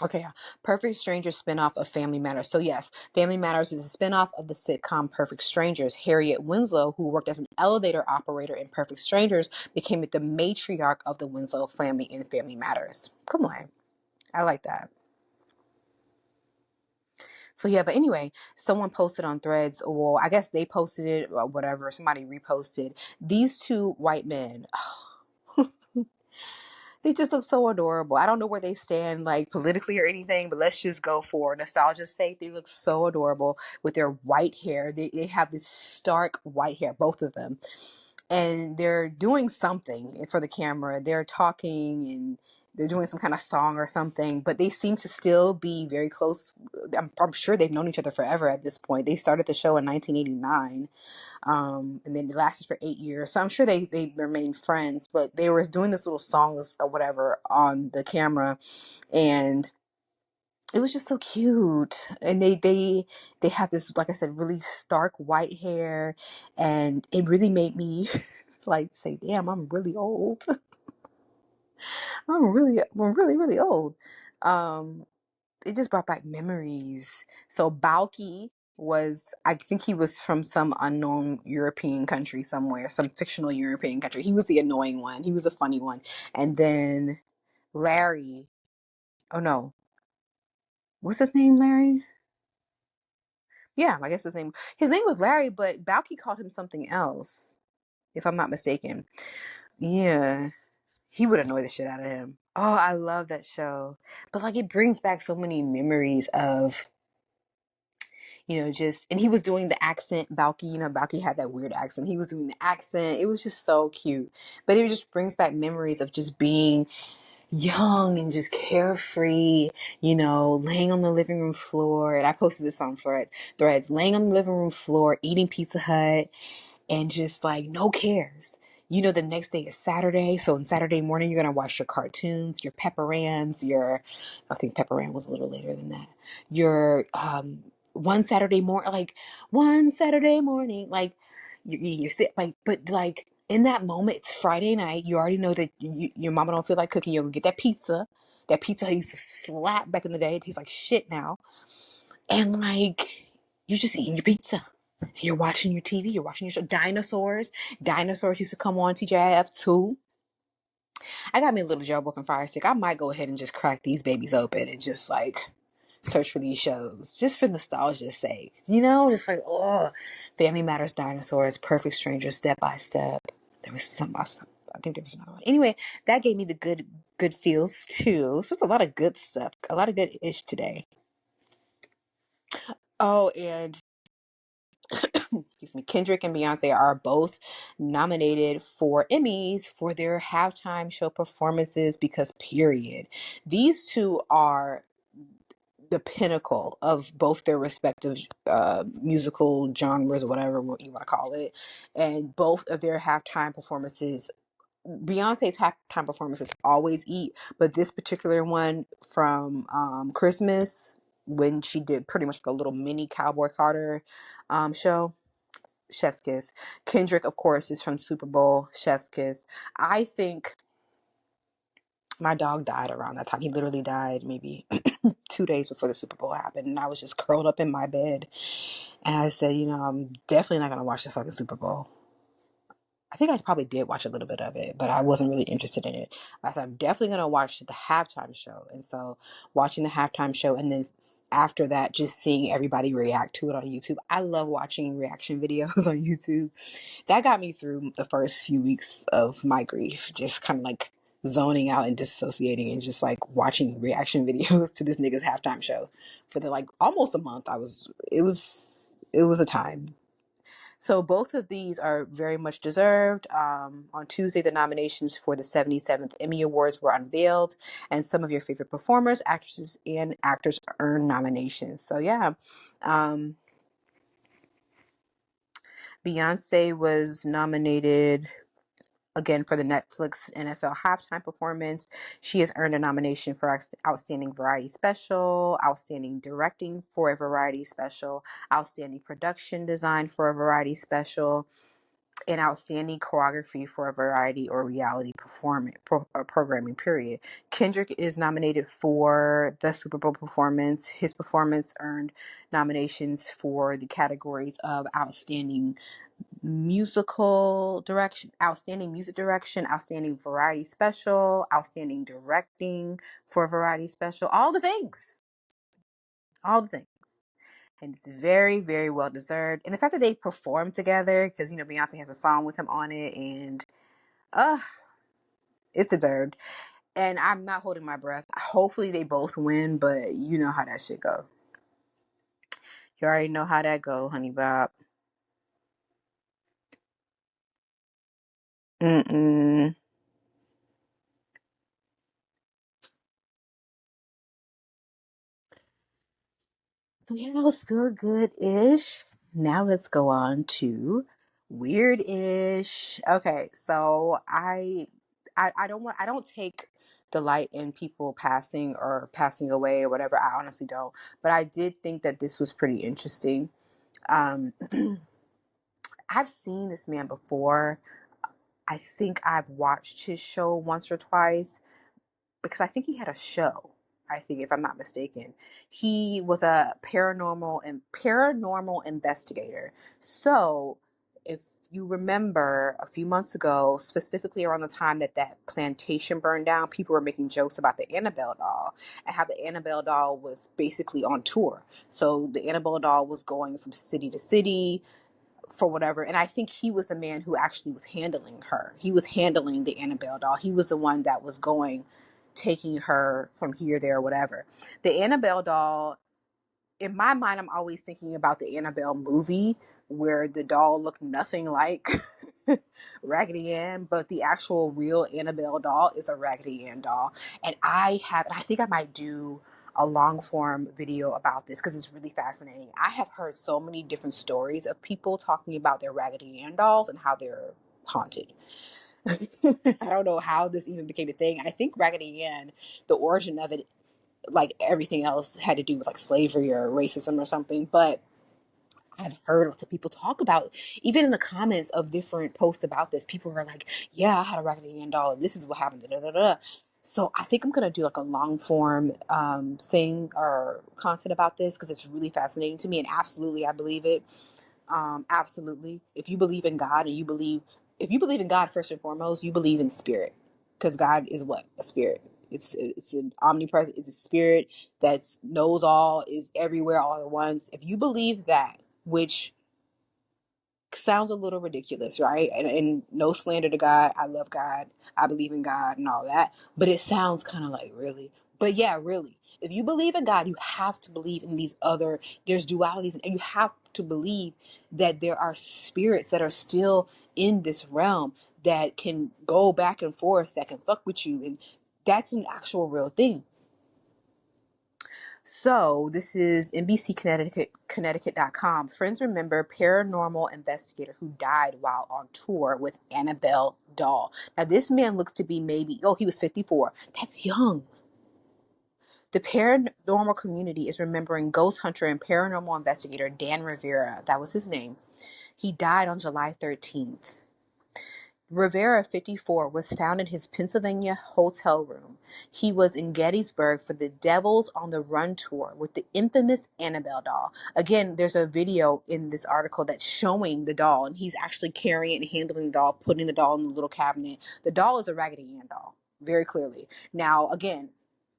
Okay, yeah. Perfect Strangers spinoff of Family Matters. So yes, Family Matters is a spinoff of the sitcom Perfect Strangers. Harriet Winslow, who worked as an elevator operator in Perfect Strangers, became the matriarch of the Winslow family in Family Matters. Come on. I like that. So yeah, but anyway, someone posted on Threads, well, I guess they posted it or whatever, somebody reposted. These two white men, they just look so adorable. I don't know where they stand like politically or anything, but let's just go for nostalgia's sake. They look so adorable with their white hair. They have this stark white hair, both of them. And they're doing something for the camera. They're talking and they're doing some kind of song or something, but they seem to still be very close. I'm sure they've known each other forever at this point. They started the show in 1989, and then it lasted for 8 years. So I'm sure they remained friends, but they were doing this little songs or whatever on the camera, and it was just so cute. And they have this, like I said, really stark white hair, and it really made me like say, damn, I'm really old. I'm really old. Um, it just brought back memories. So Balky was, I think he was from some unknown European country somewhere, some fictional European country. He was the annoying one. He was the funny one. And then Larry, oh no, what's his name, Larry? Yeah, I guess his name was Larry, but Balky called him something else, if I'm not mistaken. Yeah, he would annoy the shit out of him. Oh, I love that show. But like it brings back so many memories of, just, and he was doing the accent, Balky, Balky had that weird accent. He was doing the accent. It was just so cute. But it just brings back memories of just being young and just carefree, laying on the living room floor. And I posted this on Threads, laying on the living room floor, eating Pizza Hut, and just like no cares. The next day is Saturday, so on Saturday morning you're gonna watch your cartoons, your Pepper Anns, I think Pepper Ann was a little later than that. Your one Saturday morning, like you sit like, but like in that moment, it's Friday night. You already know that your mama don't feel like cooking. You're gonna get that pizza. That pizza I used to slap back in the day. It tastes like shit now, and like you're just eating your pizza. You're watching your TV, you're watching your show. Dinosaurs. Dinosaurs used to come on TGIF too. I got me a little jailbroken fire stick. I might go ahead and just crack these babies open and just like search for these shows. Just for nostalgia's sake. Just like, oh, Family Matters, Dinosaurs, Perfect Strangers, Step by Step. There was some, I think there was another one. Anyway, that gave me the good feels too. So it's a lot of good stuff. A lot of good ish today. Oh, and excuse me, Kendrick and Beyonce are both nominated for Emmys for their halftime show performances because, period, these two are the pinnacle of both their respective musical genres, whatever what you want to call it. And both of their halftime performances, Beyonce's halftime performances always eat, but this particular one from Christmas, when she did pretty much like a little mini Cowboy Carter show, chef's kiss. Kendrick, of course, is from Super Bowl, chef's kiss. I think my dog died around that time. He literally died maybe 2 days before the Super Bowl happened, and I was just curled up in my bed, and I said, I'm definitely not gonna watch the fucking Super Bowl. I think I probably did watch a little bit of it, but I wasn't really interested in it. I said, I'm definitely going to watch the halftime show. And so watching the halftime show, and then after that, just seeing everybody react to it on YouTube. I love watching reaction videos on YouTube. That got me through the first few weeks of my grief, just kind of like zoning out and disassociating and just like watching reaction videos to this nigga's halftime show for the like almost a month. It was a time. So both of these are very much deserved. On Tuesday, the nominations for the 77th Emmy Awards were unveiled, and some of your favorite performers, actresses, and actors earned nominations. So yeah, Beyonce was nominated again for the Netflix NFL halftime performance. She has earned a nomination for Outstanding Variety Special, Outstanding Directing for a Variety Special, Outstanding Production Design for a Variety Special, and Outstanding Choreography for a Variety or Reality Programming, period. Kendrick is nominated for the Super Bowl performance. His performance earned nominations for the categories of Outstanding Musical Direction, Outstanding Music Direction, Outstanding Variety Special, Outstanding Directing for a Variety Special. All the things. All the things. And it's very, very well deserved. And the fact that they performed together, because Beyonce has a song with him on it, and uh it's deserved. And I'm not holding my breath. Hopefully they both win, but you know how that shit go. You already know how that go, honey Bob. Mm-mm. Yeah, that was feel good-ish. Now let's go on to weird-ish. Okay, so I don't take delight in people passing or passing away or whatever. I honestly don't. But I did think that this was pretty interesting. Um, I've seen this man before. I think I've watched his show once or twice because I think he had a show. I think, if I'm not mistaken, he was a paranormal investigator. So, if you remember a few months ago, specifically around the time that plantation burned down, people were making jokes about the Annabelle doll and how the Annabelle doll was basically on tour. So the Annabelle doll was going from city to city for whatever. And I think he was the man who actually was handling her. He was handling the Annabelle doll. He was the one that was taking her from here, there, whatever. The Annabelle doll, in my mind, I'm always thinking about the Annabelle movie where the doll looked nothing like Raggedy Ann, but the actual real Annabelle doll is a Raggedy Ann doll. And I think I might do a long form video about this because it's really fascinating. I have heard so many different stories of people talking about their Raggedy Ann dolls and how they're haunted. I don't know how this even became a thing. I think Raggedy Ann, the origin of it, like everything else, had to do with like slavery or racism or something. But I've heard lots of people talk about, even in the comments of different posts about this, people were like, yeah, I had a Raggedy Ann doll and this is what happened. Da, da, da, da. So I think I'm going to do like a long form thing or content about this because it's really fascinating to me. And absolutely, I believe it. Absolutely. If you believe in God first and foremost, you believe in spirit, because God is what? A spirit. It's an omnipresent. It's a spirit that knows all, is everywhere all at once. If you believe that, which sounds a little ridiculous, right? And no slander to God. I love God. I believe in God and all that. But it sounds kind of like, really. But yeah, really. If you believe in God, you have to believe in these other, there's dualities, and you have to believe that there are spirits that are still in this realm that can go back and forth, that can fuck with you. And that's an actual real thing. So this is NBC Connecticut.com. Friends remember paranormal investigator who died while on tour with Annabelle doll. Now this man looks to be maybe, he was 54. That's young. The paranormal community is remembering ghost hunter and paranormal investigator Dan Rivera. That was his name. He died on July 13th. Rivera, 54, was found in his Pennsylvania hotel room. He was in Gettysburg for the Devils on the Run tour with the infamous Annabelle doll. Again, there's a video in this article that's showing the doll, and he's actually carrying and handling the doll, putting the doll in the little cabinet. The doll is a Raggedy Ann doll, very clearly. Now, again,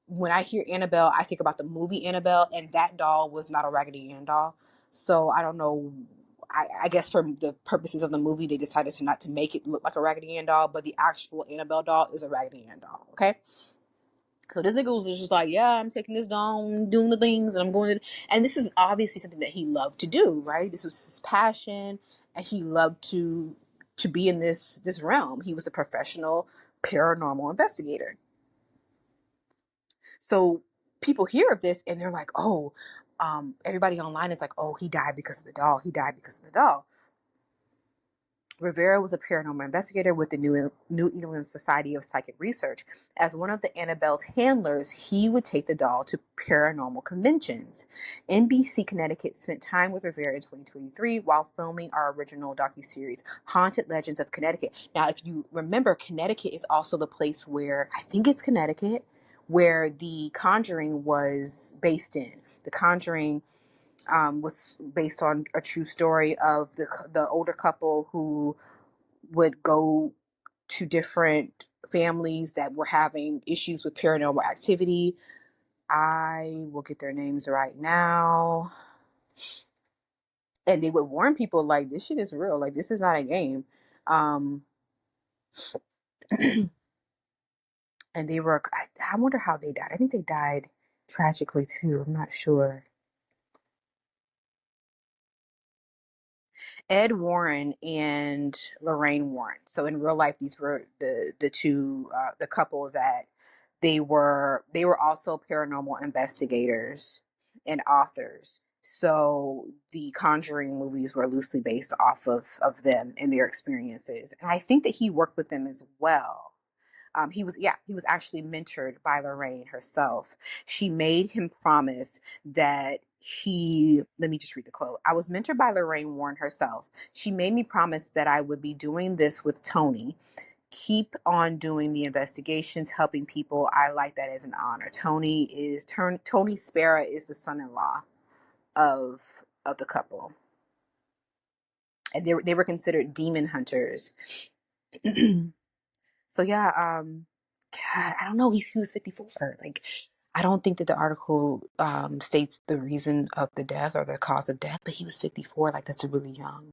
when I hear Annabelle, I think about the movie Annabelle, and that doll was not a Raggedy Ann doll. So I don't know. I guess for the purposes of the movie, they decided to not to make it look like a Raggedy Ann doll, but the actual Annabelle doll is a Raggedy Ann doll. Okay. So this nigga was just like, yeah, I'm taking this doll, I'm doing the things, and I'm going to, and this is obviously something that he loved to do, right? This was his passion, and he loved to be in this realm. He was a professional paranormal investigator. So people hear of this and they're like, oh, everybody online is like, oh, he died because of the doll. He died because of the doll. Rivera was a paranormal investigator with the New England Society of Psychic Research. As one of the Annabelle's handlers, he would take the doll to paranormal conventions. NBC Connecticut spent time with Rivera in 2023 while filming our original docuseries, Haunted Legends of Connecticut. Now, if you remember, Connecticut is also the place where, I think it's Connecticut, where The Conjuring was based in. The Conjuring was based on a true story of the older couple who would go to different families that were having issues with paranormal activity. I will get their names right now. And they would warn people like, this shit is real. Like, this is not a game. And they were, I wonder how they died. I think they died tragically too. I'm not sure. Ed Warren and Lorraine Warren. So in real life, these were the two the couple that they were also paranormal investigators and authors. So the Conjuring movies were loosely based off of them and their experiences. And I think that he worked with them as well. He was actually mentored by Lorraine herself. She made him promise that let me just read the quote. I was mentored by Lorraine Warren herself. She made me promise that I would be doing this with Tony. Keep on doing the investigations, helping people. I like that as an honor. Tony Spera is the son-in-law of the couple. And they were considered demon hunters. So yeah, God, I don't know. He was 54. Like, I don't think that the article states the reason of the death or the cause of death, but he was 54. Like, that's really young.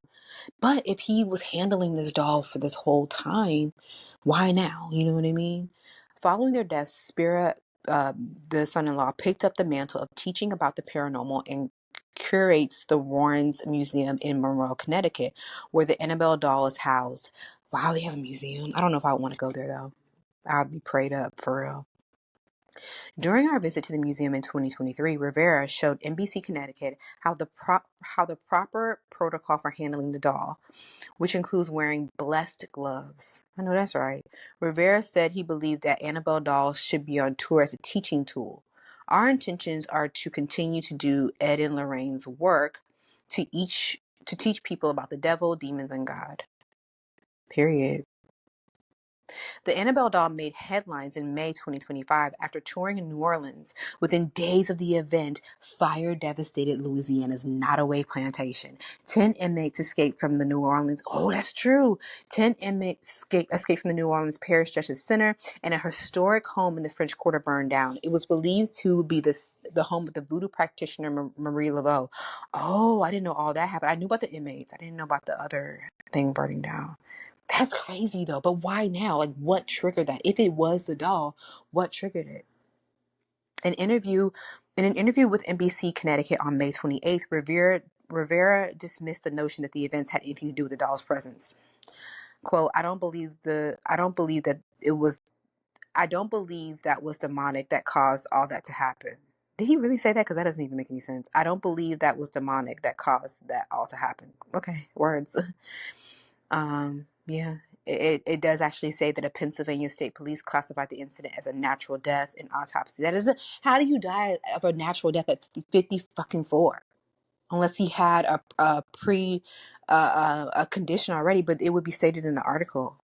But if he was handling this doll for this whole time, why now? You know what I mean? Following their deaths, Spirit, the son-in-law, picked up the mantle of teaching about the paranormal and curates the Warrens Museum in Monroe, Connecticut, where the Annabelle doll is housed. Wow, they have a museum. I don't know if I want to go there though. I'd be prayed up for real. During our visit to the museum in 2023, Rivera showed NBC Connecticut how the proper protocol for handling the doll, which includes wearing blessed gloves. I know that's right. Rivera said he believed that Annabelle dolls should be on tour as a teaching tool. Our intentions are to continue to do Ed and Lorraine's work to teach people about the devil, demons, and God. Period. The Annabelle doll made headlines in May 2025 after touring in New Orleans. Within days of the event, fire devastated Louisiana's Nottoway plantation. 10 inmates escaped from the New Orleans. Oh, that's true. 10 inmates escaped from the New Orleans Parish Justice Center, and a historic home in the French Quarter burned down. It was believed to be the home of the voodoo practitioner Marie Laveau. Oh, I didn't know all that happened. I knew about the inmates. I didn't know about the other thing burning down. That's crazy though. But why now? Like, what triggered that? If it was the doll, what triggered it? An interview In an interview with NBC Connecticut on May 28th, Rivera dismissed the notion that the events had anything to do with the doll's presence. Quote, I don't believe that was demonic that caused all that to happen. Did he really say that? Because that doesn't even make any sense. I don't believe that was demonic that caused that all to happen. Okay, words. Yeah. It does actually say that a Pennsylvania State Police classified the incident as a natural death in autopsy. How do you die of a natural death at 50 fucking 4? Unless he had a condition already, but it would be stated in the article.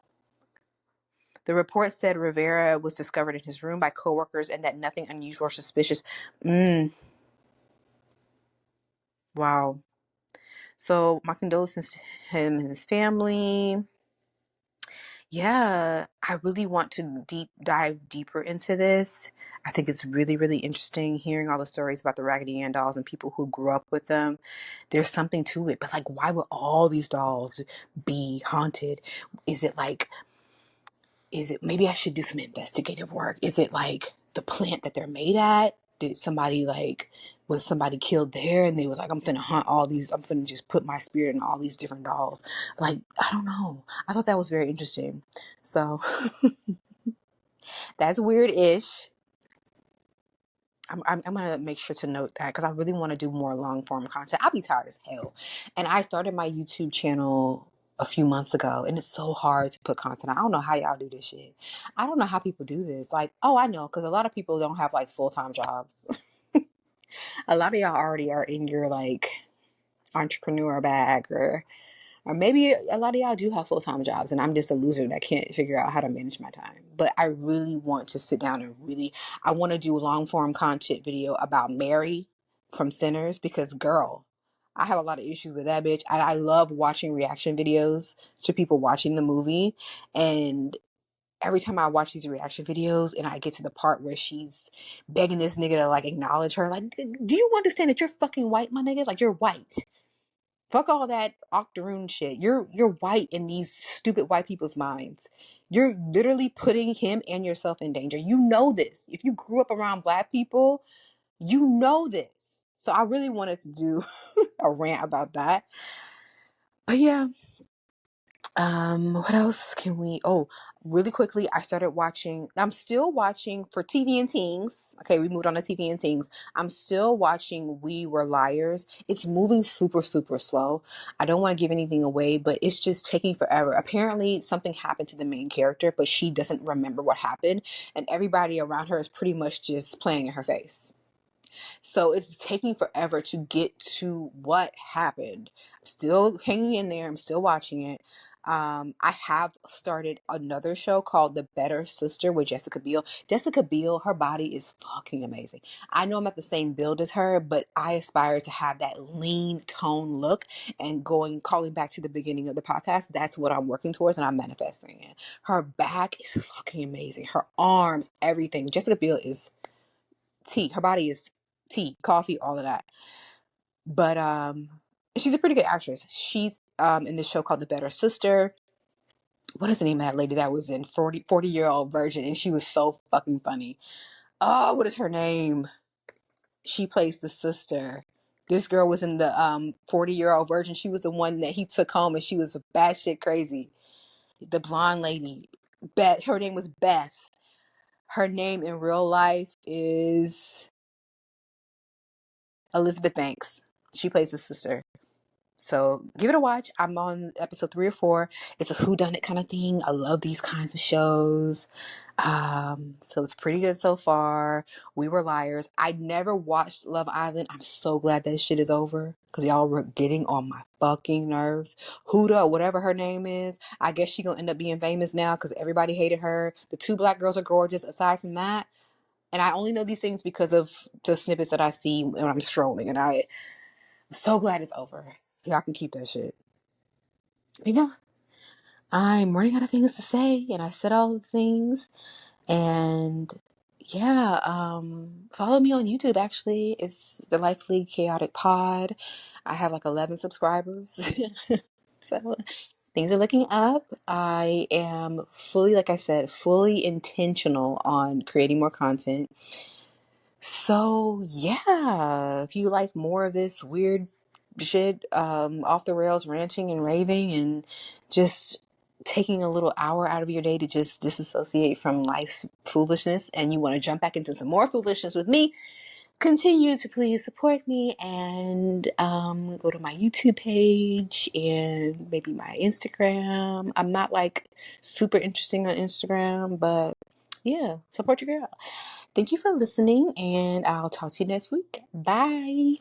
The report said Rivera was discovered in his room by coworkers and that nothing unusual or suspicious. Wow. So my condolences to him and his family. Yeah, I really want to dive deeper into this. I think it's really, really interesting hearing all the stories about the Raggedy Ann dolls and people who grew up with them. There's something to it, but like, why would all these dolls be haunted? Is it like, maybe I should do some investigative work? Is it like the plant that they're made at? Was somebody killed there and they was like, I'm finna just put my spirit in all these different dolls. Like, I don't know. I thought that was very interesting. So that's weird-ish. I'm gonna make sure to note that because I really want to do more long form content. I'll be tired as hell. And I started my YouTube channel a few months ago and it's so hard to put content. I don't know how y'all do this shit. I don't know how people do this. Like, oh, I know, because a lot of people don't have like full-time jobs. A lot of y'all already are in your like entrepreneur bag, or maybe a lot of y'all do have full-time jobs and I'm just a loser that can't figure out how to manage my time. But I really want to sit down and I want to do a long form content video about Mary from Sinners, because girl, I have a lot of issues with that bitch. And I love watching reaction videos to people watching the movie. And every time I watch these reaction videos and I get to the part where she's begging this nigga to like acknowledge her, like, do you understand that you're fucking white, my nigga? Like, you're white. Fuck all that octoroon shit. You're white in these stupid white people's minds. You're literally putting him and yourself in danger. You know this. If you grew up around black people, you know this. So I really wanted to do a rant about that. But yeah. What else can we, really quickly, I'm still watching for TV and Teens. Okay, we moved on to TV and Teens. I'm still watching We Were Liars. It's moving super, super slow. I don't want to give anything away, but it's just taking forever. Apparently something happened to the main character, but she doesn't remember what happened. And everybody around her is pretty much just playing in her face. So it's taking forever to get to what happened. I'm still hanging in there. I'm still watching it. I have started another show called The Better Sister with Jessica Biel. Jessica Biel, her body is fucking amazing. I know I'm at the same build as her, but I aspire to have that lean tone look. And calling back to the beginning of the podcast, that's what I'm working towards and I'm manifesting it. Her back is fucking amazing. Her arms, everything. Jessica Biel is tea. Her body is tea, coffee, all of that. But she's a pretty good actress. She's in this show called The Better Sister. What is the name of that lady that was in 40-Year-Old Virgin? And she was so fucking funny. Oh, what is her name? She plays the sister. This girl was in the 40-Year-Old Virgin. She was the one that he took home and she was batshit crazy. The blonde lady. Her name was Beth. Her name in real life is Elizabeth Banks. She plays the sister. So give it a watch. I'm on episode 3 or 4. It's a whodunit kind of thing. I love these kinds of shows. So it's pretty good so far. We Were Liars. I never watched Love Island. I'm so glad that shit is over because y'all were getting on my fucking nerves. Huda, whatever her name is, I guess she gonna end up being famous now because everybody hated her. The 2 black girls are gorgeous. Aside from that, and I only know these things because of the snippets that I see when I'm strolling, and I'm so glad it's over. Y'all can keep that shit. But yeah, I'm running out of things to say, and I said all the things. And yeah, follow me on YouTube. Actually, it's the Lively Chaotic Pod. I have like 11 subscribers. So things are looking up. I am fully, like I said, fully intentional on creating more content. So yeah, if you like more of this weird shit, off the rails ranting and raving and just taking a little hour out of your day to just disassociate from life's foolishness, and you want to jump back into some more foolishness with me, continue to please support me and go to my YouTube page and maybe my Instagram. I'm not like super interesting on Instagram, but yeah, support your girl. Thank you for listening, and I'll talk to you next week. Bye.